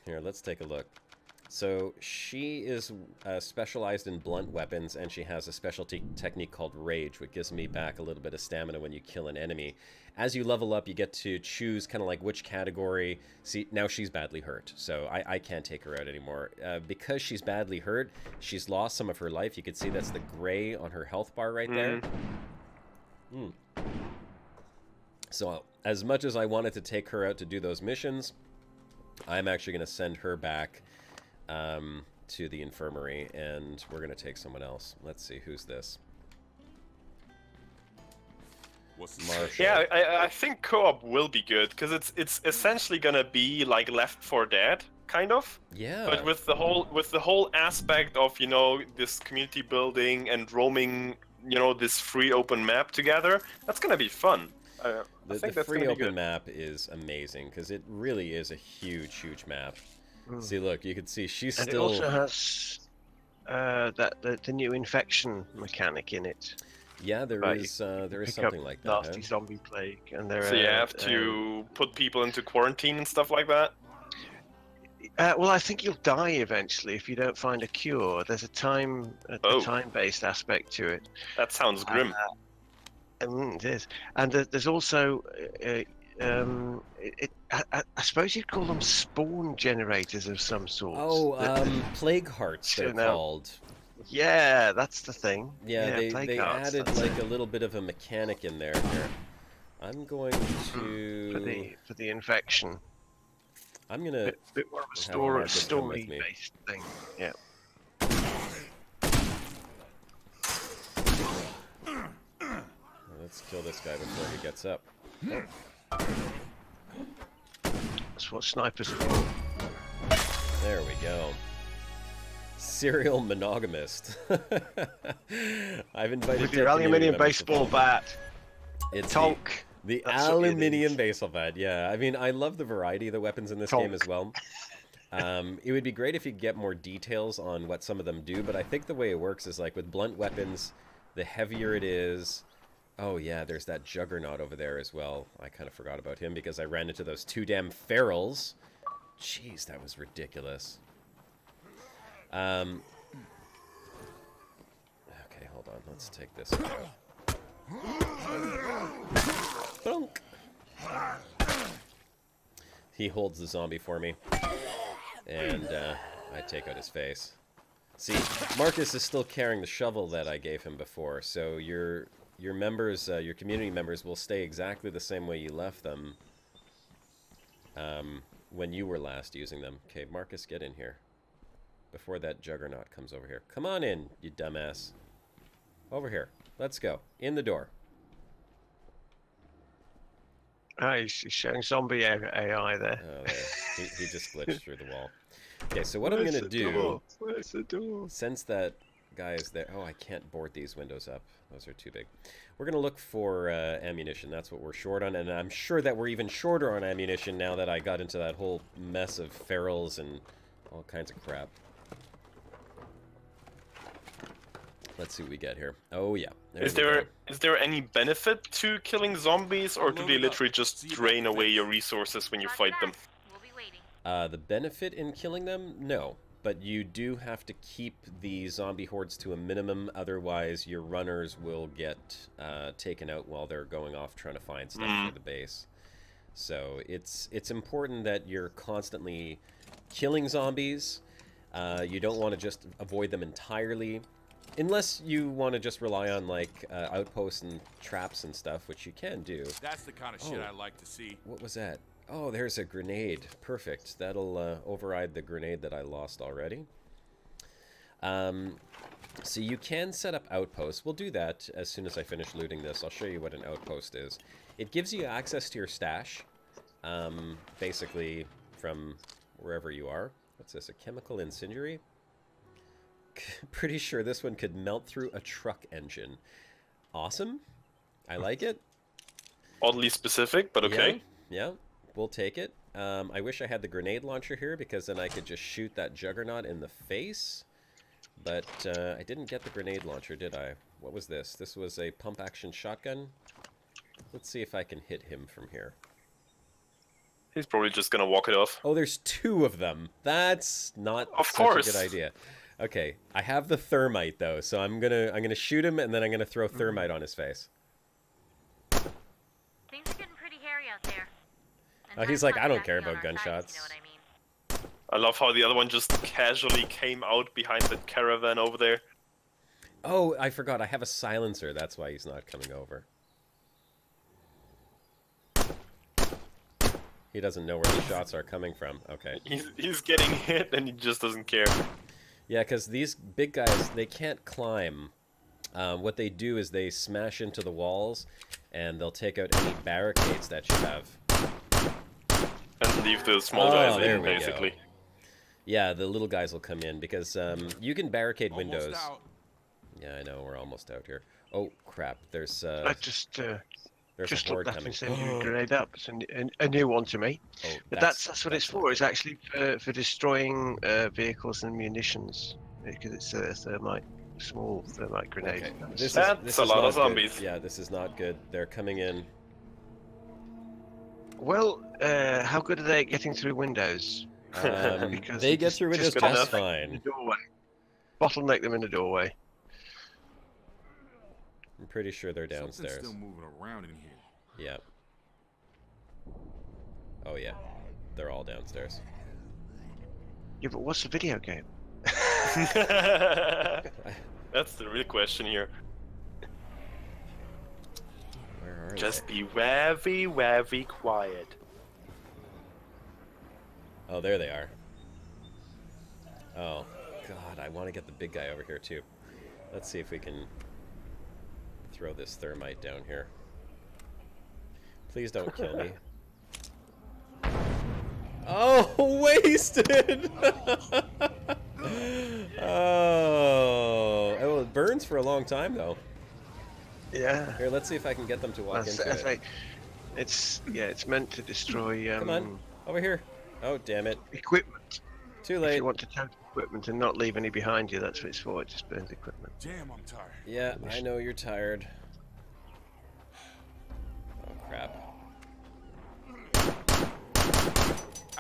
Here, let's take a look. So she is specialized in blunt weapons, and she has a specialty technique called Rage, which gives me back a little bit of stamina when you kill an enemy. As you level up, you get to choose kind of like which category. See, now she's badly hurt, so I can't take her out anymore. Because she's badly hurt, she's lost some of her life. You can see that's the gray on her health bar right there. So as much as I wanted to take her out to do those missions, I'm actually going to send her back to the infirmary, and we're gonna take someone else. Let's see, who's this? Marshall. Yeah, I think co-op will be good because it's essentially gonna be like Left 4 Dead, kind of. Yeah. But with the whole aspect of, you know, this community building and roaming, you know, this free open map together, that's gonna be fun. The free open map is amazing because it really is a huge map. See, look, you can see she's and still... it also has the new infection mechanic in it. Yeah, there is something like that. Nasty zombie plague, and there. So you have to put people into quarantine and stuff like that. Well, I think you'll die eventually if you don't find a cure. There's a time-based aspect to it. That sounds grim. It is, and there's also. I suppose you'd call them spawn generators of some sort. Oh, plague hearts they're called. Yeah, that's the thing. Yeah, they added like a little bit of a mechanic in there. Here, I'm going to for the infection. I'm gonna bit more of a story-based thing. Yeah. Let's kill this guy before he gets up. That's what snipers are for. There we go. Serial monogamist. I've invited with your aluminium baseball bat. It's Tonk. The aluminium baseball bat. Yeah, I mean, I love the variety of the weapons in this game as well. It would be great if you could get more details on what some of them do, but I think the way it works is like with blunt weapons, the heavier it is. Oh yeah, there's that Juggernaut over there as well. I kind of forgot about him because I ran into those two damn ferals. Jeez, that was ridiculous. Okay, hold on. Let's take this out. Bonk. He holds the zombie for me. And I take out his face. See, Marcus is still carrying the shovel that I gave him before, so your members, your community members will stay exactly the same way you left them when you were last using them. Okay, Marcus, get in here. Before that Juggernaut comes over here. Come on in, you dumbass. Over here. Let's go. In the door. Ah, he's showing zombie AI there. Oh, there. He just glitched through the wall. Okay, so what I'm going to do... Where's the door? Since that guy is there... Oh, I can't board these windows up. Those are too big. We're going to look for ammunition. That's what we're short on. And I'm sure that we're even shorter on ammunition now that I got into that whole mess of ferals and All kinds of crap. Let's see what we get here. Oh yeah. Is there any benefit to killing zombies, or do they literally just drain away your resources when you fight them? We'll be waiting. The benefit in killing them? No. But you do have to keep the zombie hordes to a minimum, otherwise your runners will get taken out while they're going off trying to find stuff for the base. So it's important that you're constantly killing zombies. You don't want to just avoid them entirely. Unless you want to just rely on, like, outposts and traps and stuff, which you can do. That's the kind of shit I like to see. What was that? Oh, there's a grenade. Perfect. That'll override the grenade that I lost already. So you can set up outposts. We'll do that as soon as I finish looting this. I'll show you what an outpost is. It gives you access to your stash, basically from wherever you are. What's this? A chemical incendiary? Pretty sure this one could melt through a truck engine. Awesome. I like it. Oddly specific, but okay. Yeah, we'll take it. I wish I had the grenade launcher here, because then I could just shoot that juggernaut in the face. But I didn't get the grenade launcher, did I? What was this? This was a pump-action shotgun. Let's see if I can hit him from here. He's probably just gonna walk it off. Oh, there's two of them. That's not such a good idea. Okay, I have the thermite though, so I'm gonna shoot him, and then I'm gonna throw thermite on his face. Things are getting pretty hairy out there. Oh, he's like, I don't care about gunshots. You know what I mean? I love how the other one just casually came out behind that caravan over there. Oh, I forgot. I have a silencer. That's why he's not coming over. He doesn't know where the shots are coming from. Okay. He's getting hit and he just doesn't care. Yeah, because these big guys, they can't climb. What they do is they smash into the walls, and they'll take out any barricades that you have. And leave the small guys in, we basically. Go. Yeah, the little guys will come in, because you can barricade windows. Yeah, I know, we're almost out here. Oh, crap, there's I just there's a horde looked up coming. and sent you a grenade up. It's a new one to me. Oh, but that's what it's for. It's actually for destroying vehicles and munitions, because it's a thermite, small thermite grenade. Okay. This is a lot of not zombies. Good. Yeah, this is not good. They're coming in. Well, how good are they at getting through windows? Because they get through windows just fine. Bottleneck them in the doorway. I'm pretty sure they're downstairs. Something's still moving around in here. Yeah. Oh yeah, they're all downstairs. Yeah, but what's the video game? That's the real question here. Where are Just they? be very, very quiet. Oh, there they are. Oh, God, I want to get the big guy over here, too. Let's see if we can throw this thermite down here. Please don't kill me. Oh, wasted! Oh, well, it burns for a long time, though. Yeah. Here, let's see if I can get them to walk into it. It's meant to destroy. Come on, over here. Oh, damn it. Equipment. Too late. If you want to tote equipment and not leave any behind you, that's what it's for. It just burns equipment. Damn, I'm tired. Yeah, I know you're tired. Oh, crap.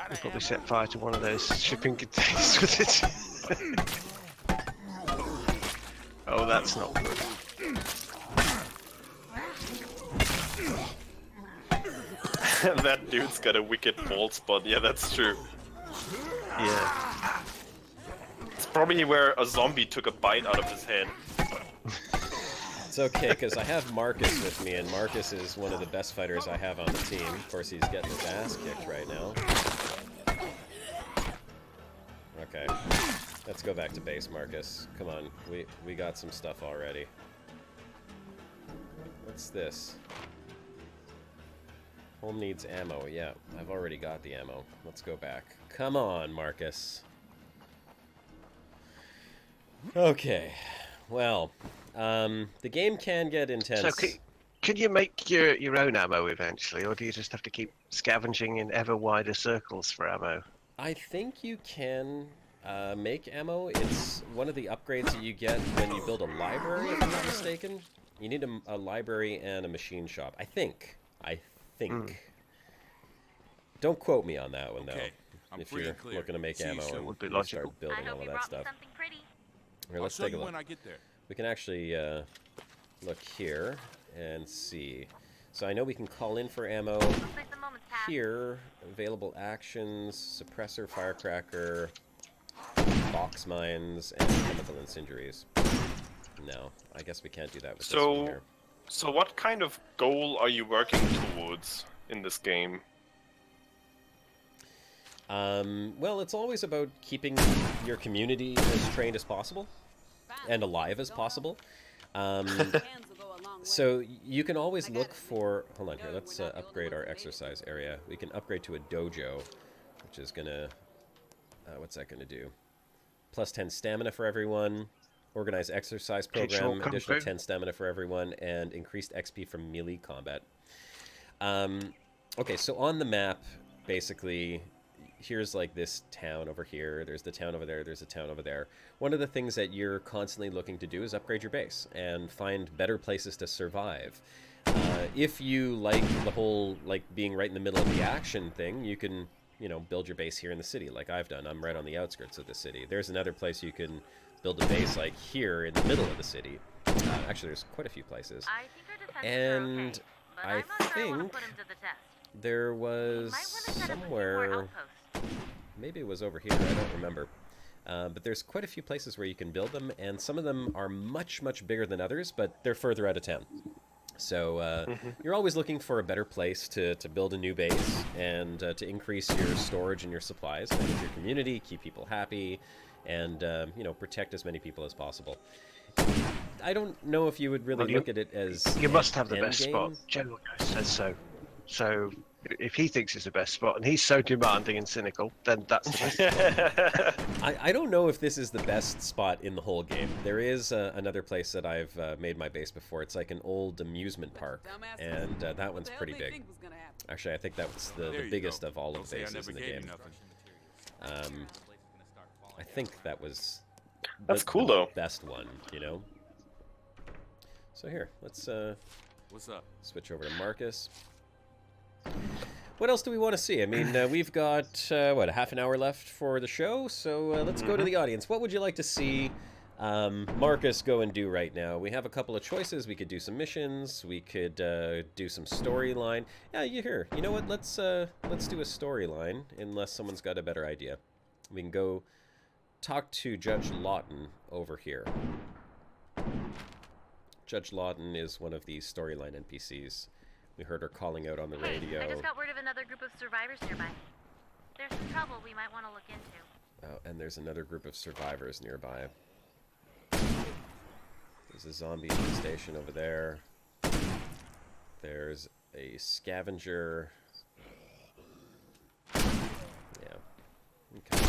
We'll probably set fire to one of those shipping containers with it. Oh, that's not good. That dude's got a wicked bald spot. Yeah, that's true. Yeah. It's probably where a zombie took a bite out of his head. It's okay, because I have Marcus with me, and Marcus is one of the best fighters I have on the team. Of course, he's getting his ass kicked right now. Okay. Let's go back to base, Marcus. Come on. We got some stuff already. What's this? Home needs ammo. Yeah, I've already got the ammo. Let's go back. Come on, Marcus. Okay. Well, the game can get intense. So can you make your own ammo eventually, or do you just have to keep scavenging in ever wider circles for ammo? I think you can make ammo. It's one of the upgrades that you get when you build a library, if I'm not mistaken. You need a library and a machine shop. I think. Don't quote me on that one, though. If you're looking to make ammo and you start building all of that stuff. Here, let's take a look. When I get there. We can actually look here and see. So I know we can call in for ammo. Here, available actions, suppressor, firecracker, box mines, and chemical incendiaries. No, I guess we can't do that with this one here. So what kind of goal are you working towards in this game? Well, it's always about keeping your community as trained as possible and alive as possible. So you can always look for... Hold on here, let's upgrade our exercise area. We can upgrade to a dojo, which is gonna... what's that gonna do? Plus 10 stamina for everyone. Organized exercise program, additional 10 stamina for everyone, and increased XP from melee combat. Okay, so on the map, basically... Here's like this town over here, there's the town over there, there's a town over there. One of the things that you're constantly looking to do is upgrade your base and find better places to survive. If you like the whole, like, being right in the middle of the action thing, you can, you know, build your base here in the city like I've done. I'm right on the outskirts of the city. There's another place you can build a base like here in the middle of the city. Actually, there's quite a few places. And I think there was somewhere... Maybe it was over here, I don't remember. But there's quite a few places where you can build them, and some of them are much, much bigger than others, but they're further out of town. So you're always looking for a better place to build a new base and to increase your storage and your supplies, manage your community, keep people happy, and you know, protect as many people as possible. I don't know if you would really look at it as... You must have the best spot. General says so. So... If he thinks it's the best spot, and he's so demanding and cynical, then that's the best spot. I don't know if this is the best spot in the whole game. There is another place that I've made my base before. It's like an old amusement park, and that one's pretty big. Actually, I think that was the biggest of all of the bases in the game. I think that was the best one, you know? So here, let's switch over to Marcus. What else do we want to see? I mean, we've got, what, a half an hour left for the show, so let's go to the audience. What would you like to see Marcus go and do right now? We have a couple of choices. We could do some missions. We could do some storyline. Yeah, you know what? Let's do a storyline, unless someone's got a better idea. We can go talk to Judge Lawton over here. Judge Lawton is one of the storyline NPCs. We heard her calling out on the radio. I just got word of another group of survivors nearby. There's some trouble we might want to look into. Oh, and there's another group of survivors nearby. There's a zombie infestation over there. There's a scavenger. Yeah. Okay.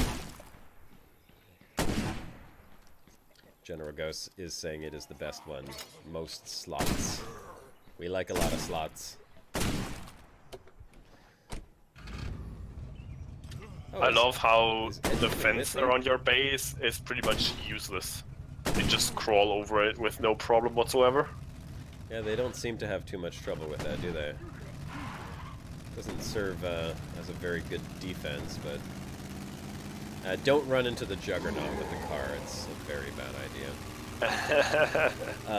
General Ghost is saying it is the best one. Most slots. We like a lot of slots. Oh, I love how the fence around your base is pretty much useless. You just crawl over it with no problem whatsoever. Yeah, they don't seem to have too much trouble with that, do they? Doesn't serve as a very good defense, but... don't run into the Juggernaut with the car, it's a very bad idea.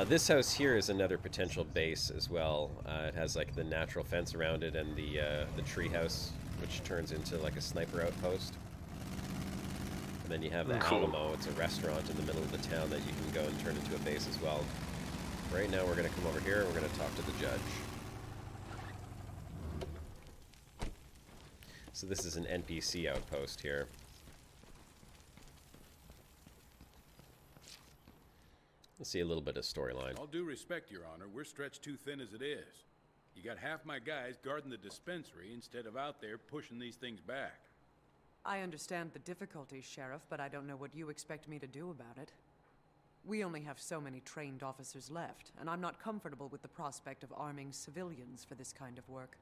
This house here is another potential base as well. It has like the natural fence around it and the tree house, which turns into like a sniper outpost. And then you have the Alamo. It's a restaurant in the middle of the town that you can go and turn into a base as well. Right now we're going to come over here and we're going to talk to the judge. So this is an NPC outpost here. Let's see a little bit of storyline. All due respect, Your Honor, we're stretched too thin as it is. You got half my guys guarding the dispensary instead of out there pushing these things back. I understand the difficulties, Sheriff, but I don't know what you expect me to do about it. We only have so many trained officers left, and I'm not comfortable with the prospect of arming civilians for this kind of work.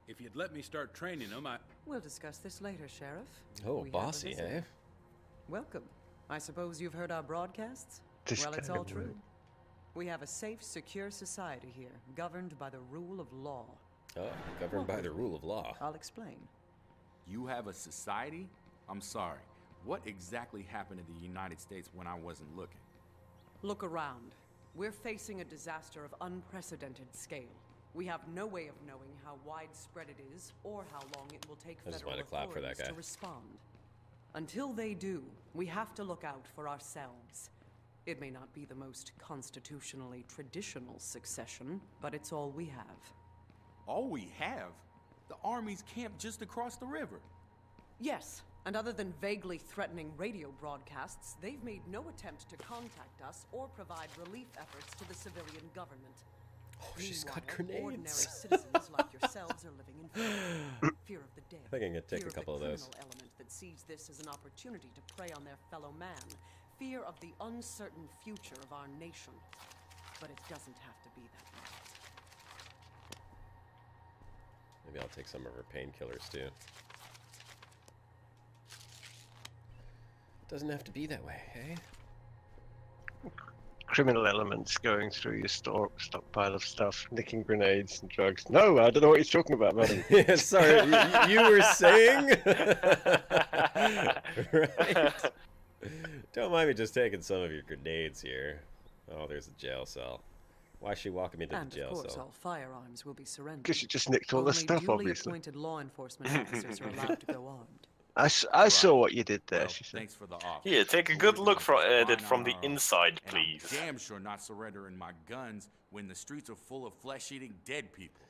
If you'd let me start training them, We'll discuss this later, Sheriff. Oh, bossy, eh? Welcome. I suppose you've heard our broadcasts? This Well, it's kind all of true. word. We have a safe, secure society here, governed by the rule of law. Oh, governed by the rule of law. I'll explain. You have a society? I'm sorry. What exactly happened in the United States when I wasn't looking? Look around. We're facing a disaster of unprecedented scale. We have no way of knowing how widespread it is or how long it will take I just federal wanted to clap for that authorities guy. to respond. Until they do, we have to look out for ourselves. It may not be the most constitutionally traditional succession, but it's all we have. All we have? The army's camped just across the river. Yes, and other than vaguely threatening radio broadcasts, they've made no attempt to contact us or provide relief efforts to the civilian government. Oh, she's got Meanwhile, ordinary grenades. citizens like yourselves are living in fear. Fear of the dead. I think I can take fear a couple of the those. criminal element that sees this as an opportunity to prey on their fellow man. Fear of the uncertain future of our nation. But it doesn't have to be that way. Maybe I'll take some of her painkillers too. Doesn't have to be that way, eh? Criminal elements going through your stockpile of stuff, nicking grenades and drugs. No, I don't know what you're talking about, madam. Yeah, sorry, you were saying? Right. Don't mind me just taking some of your grenades here. Oh, there's a jail cell. Why is she walking me to the And jail of course, cell? all firearms will be surrendered. Because you just nicked all the Only stuff, duly obviously. appointed law enforcement officers are allowed to go armed. I saw what you did there, Well, she said. thanks for the offer. Here, take a good look at it from the inside, And I'm please. damn sure not surrendering my guns when the streets are full of flesh-eating dead people.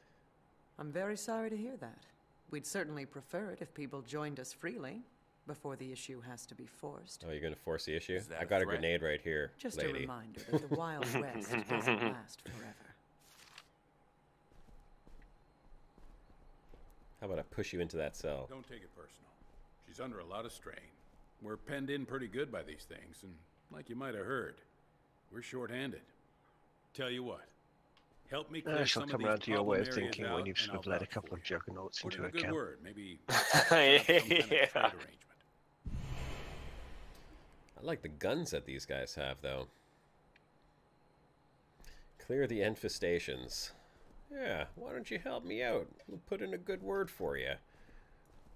I'm very sorry to hear that. We'd certainly prefer it if people joined us freely, before the issue has to be forced. Oh, you're gonna force the issue? Is that I a got a threat? grenade right here, Just a lady. reminder that the Wild West doesn't last forever. How about I push you into that cell? Don't take it personal. She's under a lot of strain. We're penned in pretty good by these things, and like you might have heard, we're short-handed. Tell you what, help me clear I shall some come of around these to your way of problem areas thinking out, when you've and sort I'll of let a vouch couple for of you. juggernauts Put into in a good account. word, maybe set up some kind of trade arrangement. I like the guns that these guys have, though. Clear the infestations. Yeah, why don't you help me out? We'll put in a good word for you.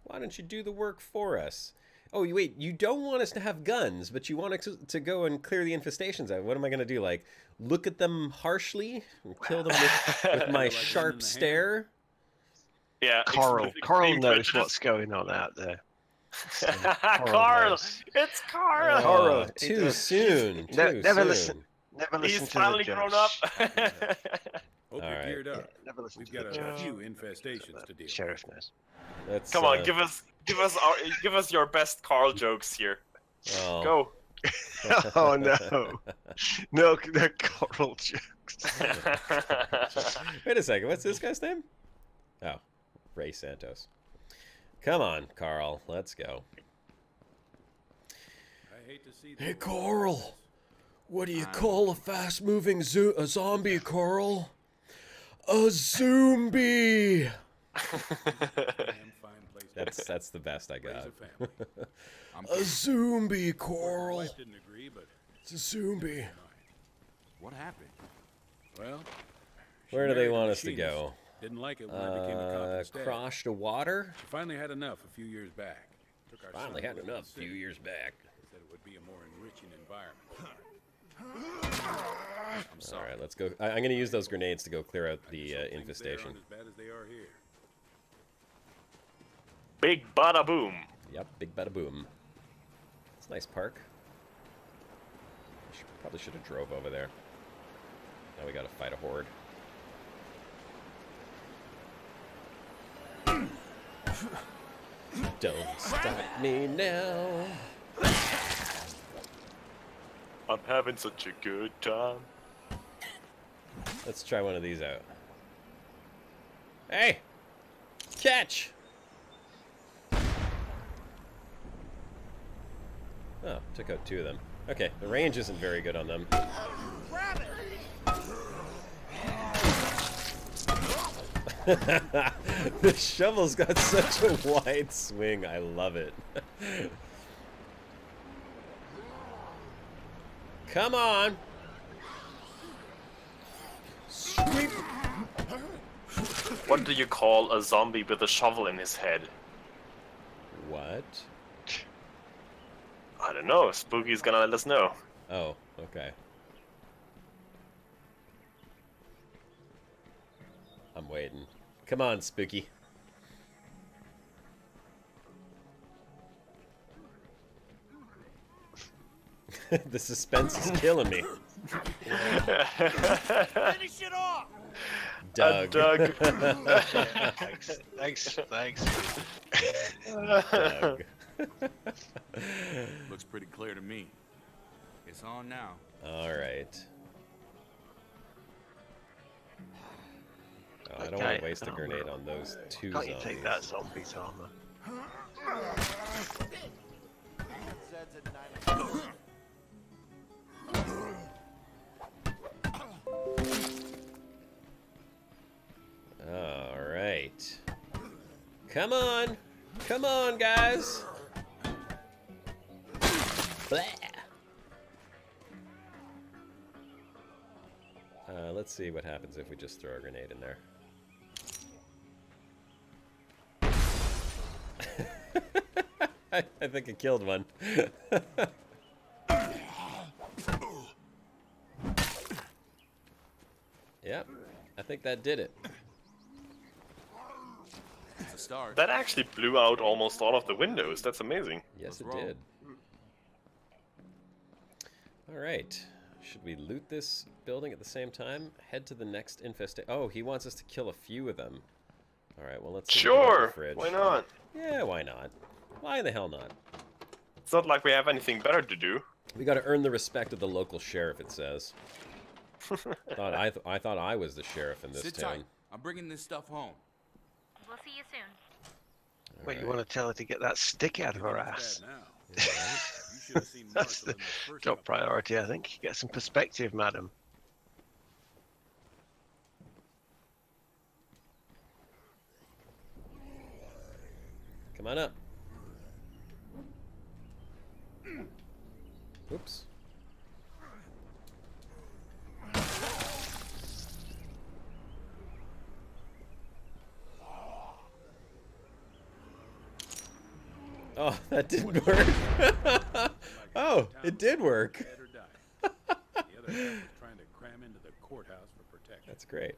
Why don't you do the work for us? Oh, wait, you don't want us to have guns, but you want us to go and clear the infestations out. What am I going to do, like, look at them harshly and kill them with my Like sharp in the stare? Yeah, Coral extreme knows prejudice. what's going on out there. Carl, knows. it's Carl. Oh, Horror. too soon. Too Never soon. listen. Never listen He's to finally the grown judge. up. Hope All you're right. geared up. Never listen We've to the got a judge. few infestations to deal with. Sheriff knows. Let's, Come on, give us your best Carl jokes here. oh. Go. Oh no, no coral jokes. Wait a second, what's this guy's name? Oh, Ray Santos. Come on, Carl, let's go. I hate to see the Hey, world Carl. like this. What do you call a fast-moving zombie, Carl? A zombie! Damn fine place to That's the best I raise got. a family. I'm A kidding. zombie, My Carl. wife didn't agree, but It's a zombie. What happened? well. she Where do they married a want us to machinist. go? Didn't like it when I became a cop instead. Cross to water? She finally had enough a few years back. Took our Finally son had away from enough the a few city. years back. Said it would be a more enriching environment. I'm All sorry. right, let's go. I'm going to use those grenades to go clear out the Just hope things there infestation. aren't as bad as they are here. Big bada boom. Yep, big bada boom. It's a nice park. Probably should have drove over there. Now we got to fight a horde. Don't stop me now. I'm having such a good time. Let's try one of these out. Hey! Catch! Oh, took out two of them. Okay, the range isn't very good on them. The shovel's got such a wide swing. I love it. Come on. Sweep. What do you call a zombie with a shovel in his head? What? I don't know. Spooky's gonna let us know. Oh, okay. I'm waiting. Come on, Spooky. The suspense is killing me. Finish it off! Doug. Doug. Thanks. Doug. Looks pretty clear to me. It's on now. All right. Oh, I don't Okay. want to waste a grenade on those two Can't zombies. you take that zombie's armor? All right. Come on. Come on, guys. Blah. Let's see what happens if we just throw a grenade in there. I think it killed one. Yep, I think that did it. It's a start. That actually blew out almost all of the windows. That's amazing. Yes, it did. All right. Should we loot this building at the same time? Head to the next infestation. Oh, he wants us to kill a few of them. All right, well, let's see what's in the Sure. fridge. Why not? Yeah, why not? Why the hell not? It's not like we have anything better to do. We got to earn the respect of the local sheriff, it says. I thought I was the sheriff in this Sit town. tight. I'm bringing this stuff home. We'll see you soon. Wait, you want to tell her to get that stick out of her ass? That's the top priority, I think. Get some perspective, madam. Come on up. Oops. Oh, that didn't work. Oh, it did work. That's great.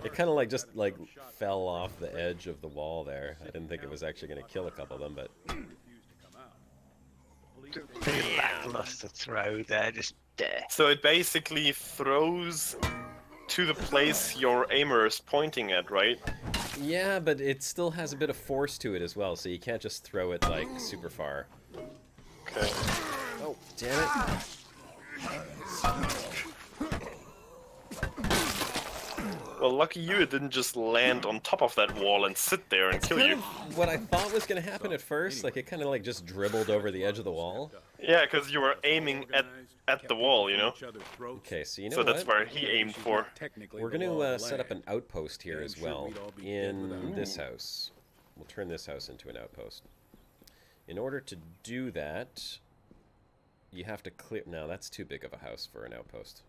It kind of like just like fell off the edge of the wall there. I didn't think it was actually going to kill a couple of them, but Pretty lackluster throw there, just there. So it basically throws to the place your aimer is pointing at, right? yeah, but it still has a bit of force to it as well, so you can't just throw it like super far. Okay. Oh, damn it. Well, lucky you, it didn't just land on top of that wall and sit there and kill you. What I thought was going to happen at first, like it kind of like just dribbled over the edge of the wall. Yeah, because you were aiming at the wall, you know? Okay, so you know So what? that's where he aimed for. We're going to set up an outpost here as well in this house. We'll turn this house into an outpost. In order to do that, you have to clear... No, that's too big of a house for an outpost.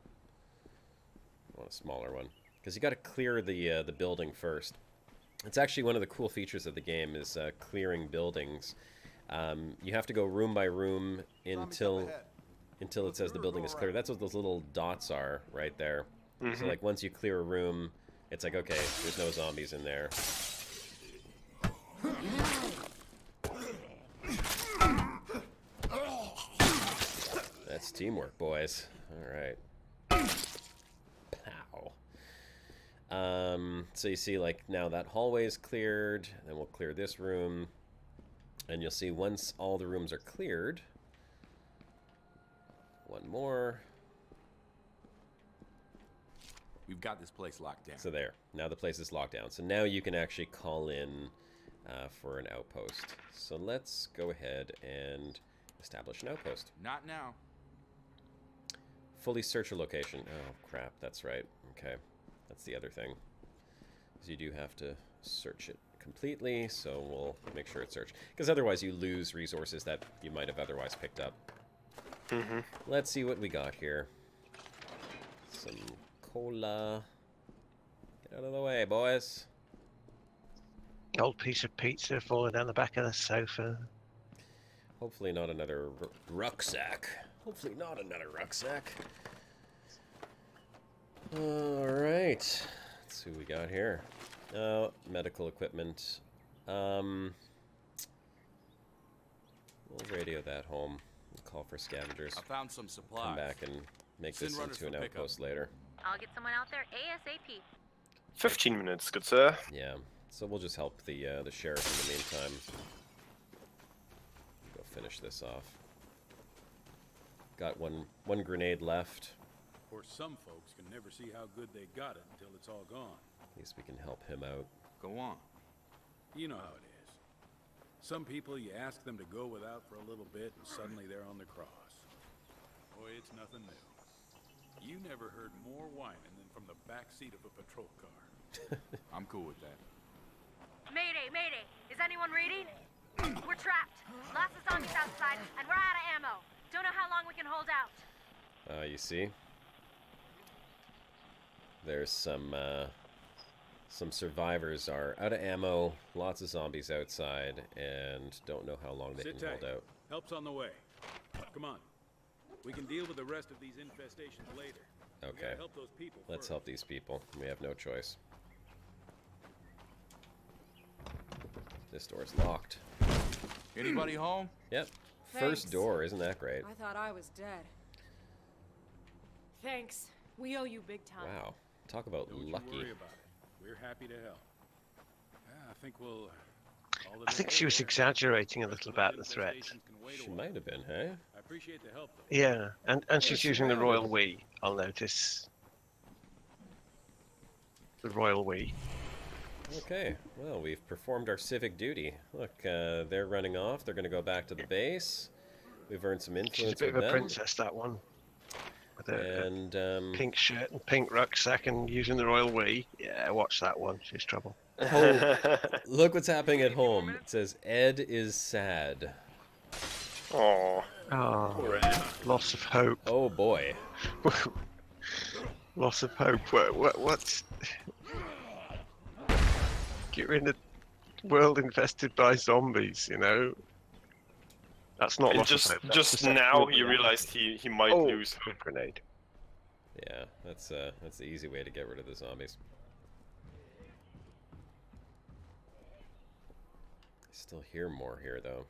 I want a smaller one. Because you got to clear the building first. It's actually one of the cool features of the game is clearing buildings. You have to go room by room until it says the building is clear. That's what those little dots are right there. Mm-hmm. So like once you clear a room, it's like, okay, there's no zombies in there. That's teamwork, boys. All right. So you see, like, now that hallway is cleared, then we'll clear this room, and you'll see once all the rooms are cleared, one more. We've got this place locked down. So there, now the place is locked down. So now you can actually call in for an outpost. So let's go ahead and establish an outpost. Not now. Fully search a location. Oh, crap, that's right. Okay, that's the other thing. You do have to search it completely, so we'll make sure it's searched. Because otherwise you lose resources that you might have otherwise picked up. Let's see what we got here. Some cola. Get out of the way, boys. Old piece of pizza falling down the back of the sofa. Hopefully not another rucksack. Hopefully not another rucksack. Alright. Let's see what we got here. Oh, medical equipment. We'll radio that home. We'll call for scavengers. I found some supplies. Come back and make this into an outpost later. I'll get someone out there ASAP. 15 minutes, good sir. Yeah, so we'll just help the sheriff in the meantime. Go finish this off. Got one grenade left. Of course, some folks can never see how good they got it until it's all gone. At least we can help him out. Go on. You know how it is. Some people, you ask them to go without for a little bit, and suddenly they're on the cross. Boy, it's nothing new. You never heard more whining than from the back seat of a patrol car. I'm cool with that. Mayday, mayday! Is anyone reading? We're trapped. Lots of zombies outside, and we're out of ammo. Don't know how long we can hold out. You see? There's some survivors are out of ammo, lots of zombies outside, and don't know how long they can hold out. Help's on the way. Come on. We can deal with the rest of these infestations later. Okay. Help those people Let's help these people. We have no choice. This door's locked. Anybody home? Yep. Thanks. First door, isn't that great? I thought I was dead. Thanks. We owe you big time. Wow. Talk about Don't lucky. you worry about it. We're happy to help. I think we'll... I think she was exaggerating a little about the threat. She might have been, hey? I appreciate the help, though. Yeah, and she's using the royal we, I'll notice. The royal we. Okay, well, we've performed our civic duty. Look, they're running off. They're going to go back to the base. We've earned some influence She's a bit with of a them. princess, that one. With a And pink shirt and pink rucksack and using the royal we. Yeah, watch that one. She's trouble. oh, look what's happening at home. It says Ed is sad. Oh, Oh, loss of hope. Oh boy. Loss of hope. What's... You're in a world infested by zombies, you know? That's not loss of hope. That's just now he realized he might lose hope. Grenade. Yeah, that's the easy way to get rid of the zombies. Still hear more here, though.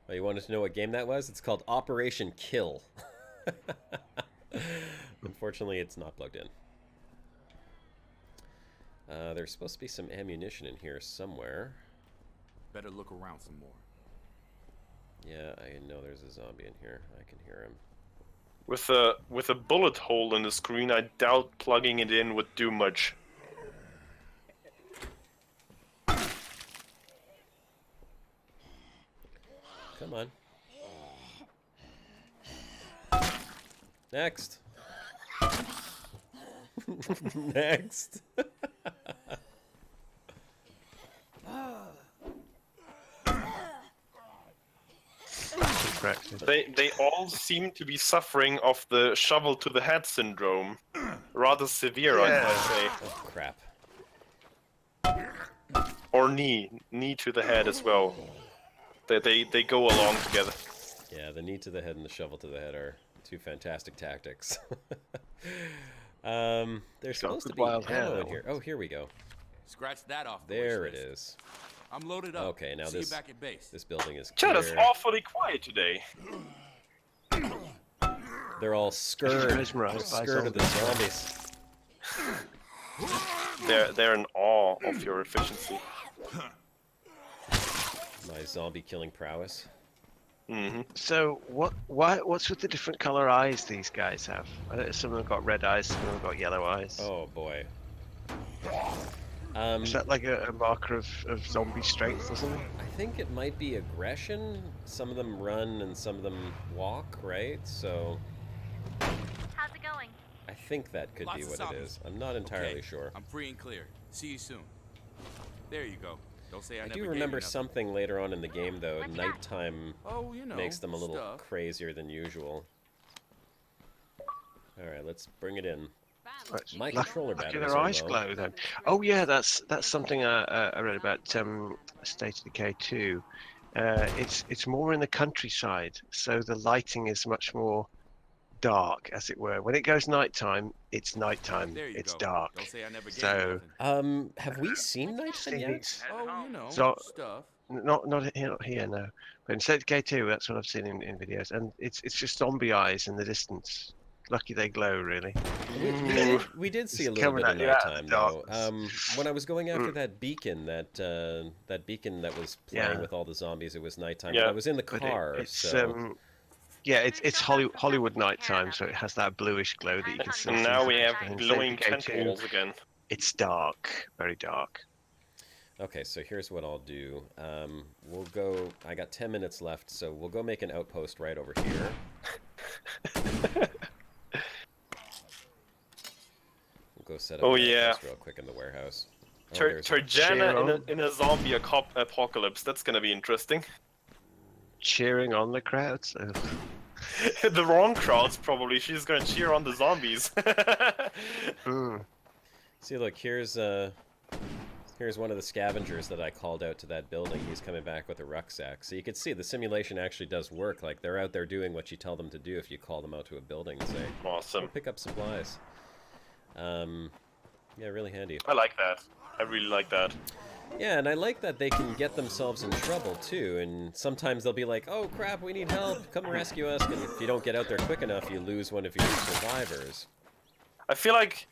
Oh, you wanted to know what game that was? It's called Operation Kill. Unfortunately, it's not plugged in. There's supposed to be some ammunition in here somewhere. Better look around some more. Yeah, I know there's a zombie in here. I can hear him. with a bullet hole in the screen. I doubt plugging it in would do much. Come on. Next. Next. They all seem to be suffering of the shovel to the head syndrome. Rather severe, I might say. Oh, crap. Or knee to the head as well. They go along together. Yeah, the knee to the head and the shovel to the head are two fantastic tactics. There's supposed to be ammo in here. Oh, here we go. Scratch that off. There it is. I'm loaded up. Okay, now See this you back at base. this building is clear. Chat is awfully quiet today. They're all scared of the zombies. They're in awe of your efficiency. My zombie killing prowess. Mm-hmm. So what's with the different color eyes these guys have? Some of them got red eyes, some of them got yellow eyes. Oh boy. Is that like a marker of zombie strength or something? I think it might be aggression. Some of them run and some of them walk, right? So How's it going? I think that could be Lots of what it zombies. is. I'm not entirely Okay, sure. I'm free and clear. See you soon. There you go. Don't say I I never do gave remember you nothing. something later on in the game, though. Nighttime Oh, you know, makes them a little stuff. crazier than usual. Alright, let's bring it in. Right. My controller Lucky batteries their are eyes low. glow then. Oh yeah, that's something I read about State of Decay 2. It's more in the countryside, so the lighting is much more dark, as it were. When it goes nighttime, it's nighttime. There you It's go. dark. Don't say I never gave you So nothing. Have we seen nighttime yet? Oh, you know, So- stuff. not here, no. But in State of Decay 2, that's what I've seen in videos, and it's just zombie eyes in the distance. Lucky they glow, really. We did see a It's little coming bit of at you out of nighttime, the though. darkness. When I was going after that beacon, that beacon that was playing Yeah. with all the zombies, it was nighttime. Yeah. But I was in the But car, it's so... yeah, it's Hollywood nighttime, so it has that bluish glow that you can see. And now we have in glowing State of Decay 2, tentacles again. It's dark, very dark. Okay, so here's what I'll do. We'll go... I got 10 minutes left, so we'll go make an outpost right over here. We'll go set up an outpost real quick in the warehouse. Turjana in a zombie apocalypse. That's gonna be interesting. Cheering on the crowds. The wrong crowds, probably. She's gonna cheer on the zombies. See, look, here's one of the scavengers that I called out to that building. He's coming back with a rucksack. So you can see the simulation actually does work. Like, they're out there doing what you tell them to do if you call them out to a building and say, awesome. Pick up supplies. Yeah, really handy. I like that. I really like that. Yeah, and I like that they can get themselves in trouble, too. And sometimes they'll be like, oh, crap, we need help. Come rescue us. And if you don't get out there quick enough, you lose one of your survivors. I feel like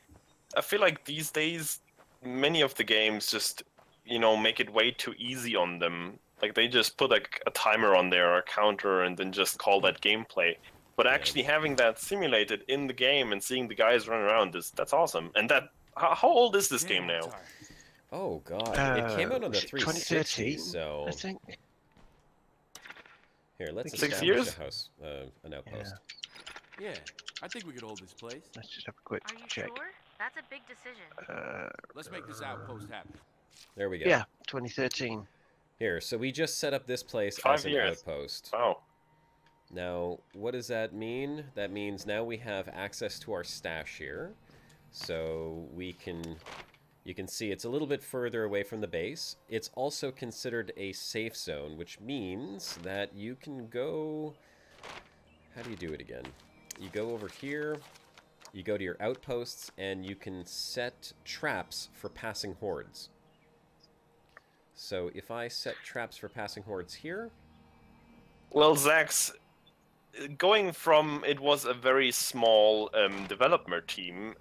these days, many of the games just, you know, make it way too easy on them. Like, they just put like a timer on there or a counter and then just call that gameplay. But actually having that simulated in the game and seeing the guys run around, that's awesome. And that, how old is this game now? Oh god, it came out on the 360, so... I think. Here, let's 6 establish years? a house, an outpost. Yeah, I think we could hold this place. Let's just have a quick Are you check. sure? That's a big decision. Let's make this outpost happen. There we go. Yeah, 2013. Here, so we just set up this place 5 as an years. outpost. Wow. Now, what does that mean? That means now we have access to our stash here. So we can... You can see it's a little bit further away from the base. It's also considered a safe zone, which means that you can go... How do you do it again? You go over here, you go to your outposts, and you can set traps for passing hordes. So if I set traps for passing hordes here... Well, Zax, going from it was a very small developer team,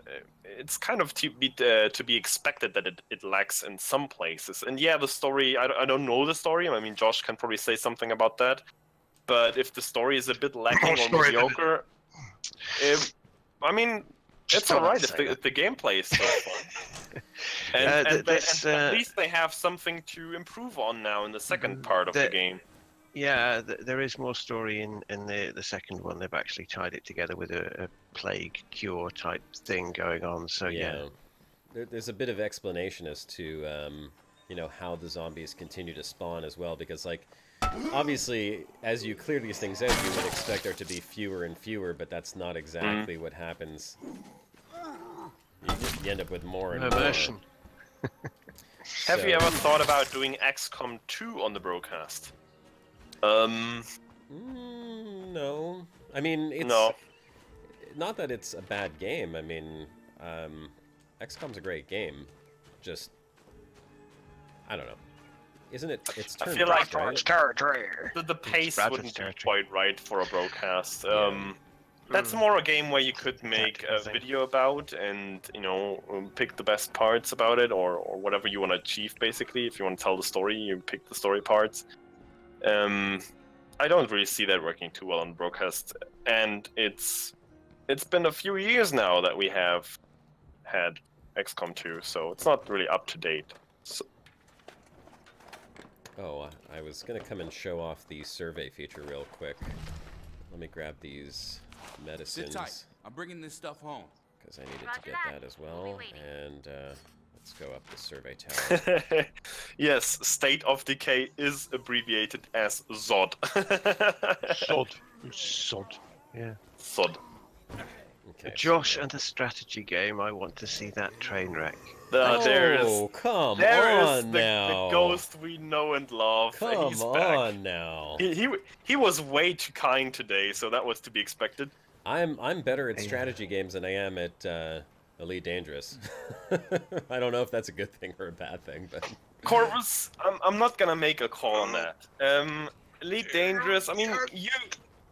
it's kind of to be expected that it lacks in some places. And yeah, the story, I don't know the story. I mean, Josh can probably say something about that. But if the story is a bit lacking or mediocre, I mean, it's alright if the gameplay is still fun. and at least they have something to improve on now in the second part of the game. Yeah, there is more story in the second one. They've actually tied it together with a plague cure type thing going on. So yeah. There's a bit of explanation as to you know, how the zombies continue to spawn as well, because like obviously as you clear these things out, you would expect there to be fewer and fewer, but that's not exactly what happens. You end up with more and more. Have you ever thought about doing XCOM 2 on the Brocast? No. I mean, it's not that it's a bad game. I mean, XCOM's a great game. Just, I don't know. Isn't it? It's turn-based, I feel like right? territory. The pace wouldn't be quite right for a Brocast. That's more a game where you could make a video about and, you know, pick the best parts about it or whatever you want to achieve, basically. If you want to tell the story, you pick the story parts. I don't really see that working too well on Brocast, and it's been a few years now that we have had XCOM 2, so it's not really up to date. So... Oh, I was gonna come and show off the survey feature real quick. Let me grab these medicines. Sit tight. I'm bringing this stuff home. Because I needed to get that as well, and Let's go up the survey tower. Yes, State of Decay is abbreviated as ZOD. Sod. Yeah. ZOD. Okay. Josh and a strategy game. I want to see that train wreck. There is come there on is now. the ghost we know and love. Come and he's on back. now. He was way too kind today, so that was to be expected. I'm better at strategy games than I am at Elite Dangerous. I don't know if that's a good thing or a bad thing, but Corvus, I'm not gonna make a call on that. Elite Dangerous. I mean,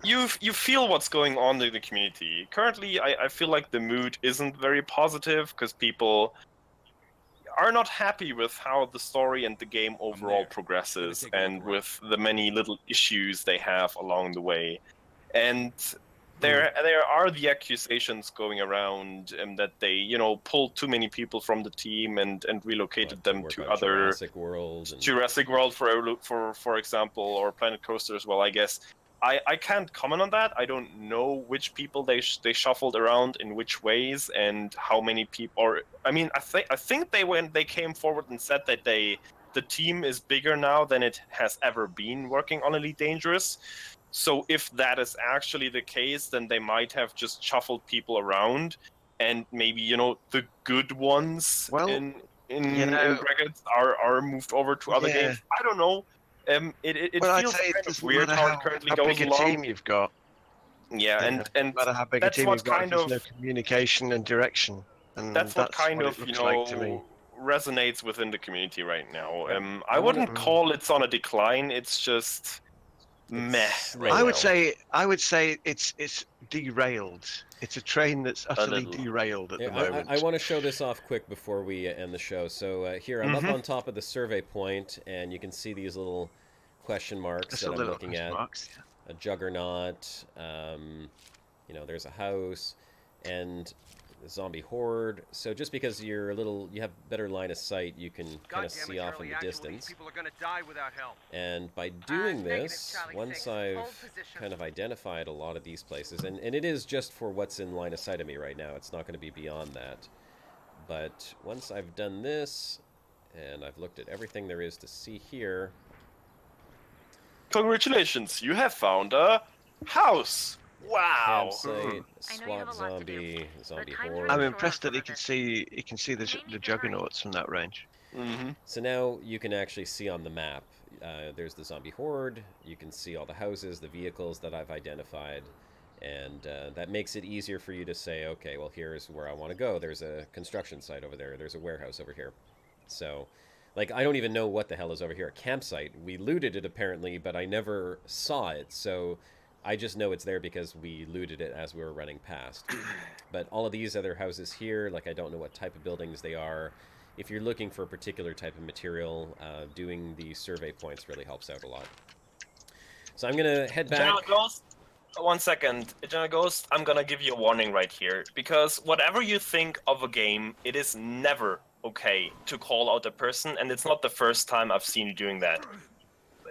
you feel what's going on in the community. Currently, I feel like the mood isn't very positive because people are not happy with how the story and the game overall progresses, and with the many little issues they have along the way. And there are the accusations going around that they, pulled too many people from the team and relocated them to other Jurassic World, for example, or Planet Coaster as well, I guess. I can't comment on that. I don't know which people they shuffled around in which ways and how many people. Or I mean, I think they came forward and said that the team is bigger now than it has ever been working on Elite Dangerous. So if that is actually the case, then they might have just shuffled people around, and maybe the good ones in brackets are moved over to other games. I don't know. It feels kind of weird how it currently goes along. How big a team you've got. Yeah, and no matter how big a team you've got, there's no communication and direction. And that's what kind of resonates within the community right now. I wouldn't call it's on a decline. It's just meh. I would say it's derailed. It's a train that's utterly derailed at the moment. I want to show this off quick before we end the show. So here, I'm up on top of the survey point, and you can see these little question marks that I'm looking at. A juggernaut, there's a house, and a zombie horde. So just because you have better line of sight, you can kind of see off in the distance. People are gonna die without help. And by doing this, once I've kind of identified a lot of these places, and it is just for what's in line of sight of me right now, it's not going to be beyond that. But once I've done this, and I've looked at everything there is to see here. Congratulations, you have found a house! Wow! Campsite, SWAT zombie horde. I'm impressed that he can see the juggernauts from that range. So now you can actually see on the map. There's the zombie horde. You can see all the houses, the vehicles that I've identified, and that makes it easier for you to say, okay, well, here's where I want to go. There's a construction site over there. There's a warehouse over here. So, like, I don't even know what the hell is over here. A campsite. We looted it apparently, but I never saw it. So I just know it's there because we looted it as we were running past. But all of these other houses here, like, I don't know what type of buildings they are. If you're looking for a particular type of material, doing the survey points really helps out a lot. So I'm going to head back. General Ghost, 1 second. General Ghost, I'm going to give you a warning right here. Because whatever you think of a game, it is never okay to call out a person, and it's not the first time I've seen you doing that.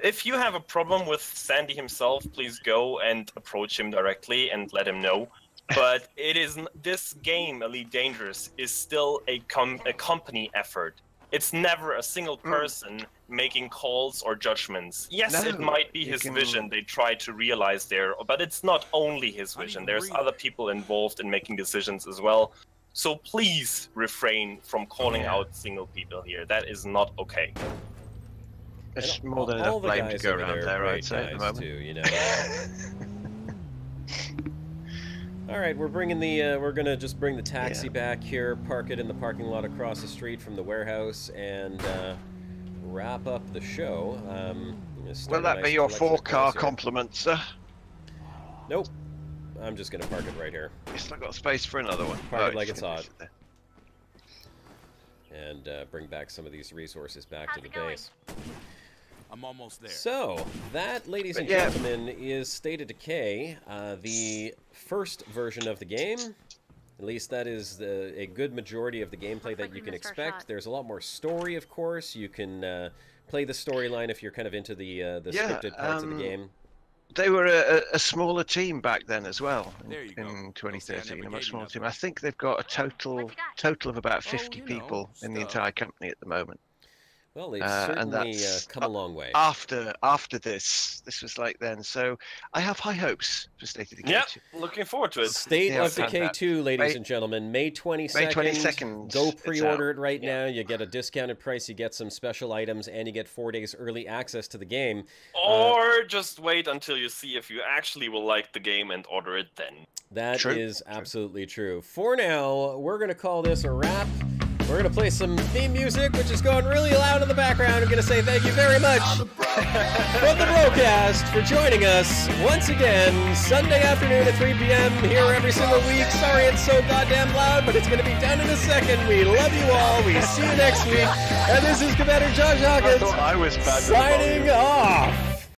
If you have a problem with Sandy himself, please go and approach him directly and let him know. But this game, Elite Dangerous, is still a company effort. It's never a single person making calls or judgments. Yes, it might be his vision they try to realize there, but it's not only his vision. There's other people involved in making decisions as well. So please refrain from calling out single people here. That is not okay. There's more than enough blame to go around there, I'd say, at the moment. Too, All right, we're gonna just bring the taxi back here, park it in the parking lot across the street from the warehouse, and wrap up the show. Will that be your 4-car compliment, sir? Nope. I'm just gonna park it right here. You still got space for another one. Park it like it's hot. And bring back some of these resources back to the base. I'm almost there. So, that, ladies and gentlemen, is State of Decay, the first version of the game. At least that is a good majority of the gameplay that you can expect. There's a lot more story, of course. You can play the storyline if you're kind of into the scripted parts of the game. They were a smaller team back then as well in 2013, a much smaller team. I think they've got a total of about 50 people in the entire company at the moment. Well, they've certainly come a long way. After this was like then. So I have high hopes for State of Decay 2. Yeah, looking forward to it. State of Decay 2, ladies and gentlemen, May 22nd. May 22nd. Go pre-order it right now. You get a discounted price, you get some special items, and you get 4 days early access to the game. Or just wait until you see if you actually will like the game and order it then. That is absolutely true. For now, we're going to call this a wrap. We're going to play some theme music, which is going really loud in the background. I'm going to say thank you very much from the Brocast for joining us once again, Sunday afternoon at 3 p.m. here every single week. Sorry it's so goddamn loud, but it's going to be done in a second. We love you all. We see you next week. And this is Commander Josh Hawkins I was bad signing off.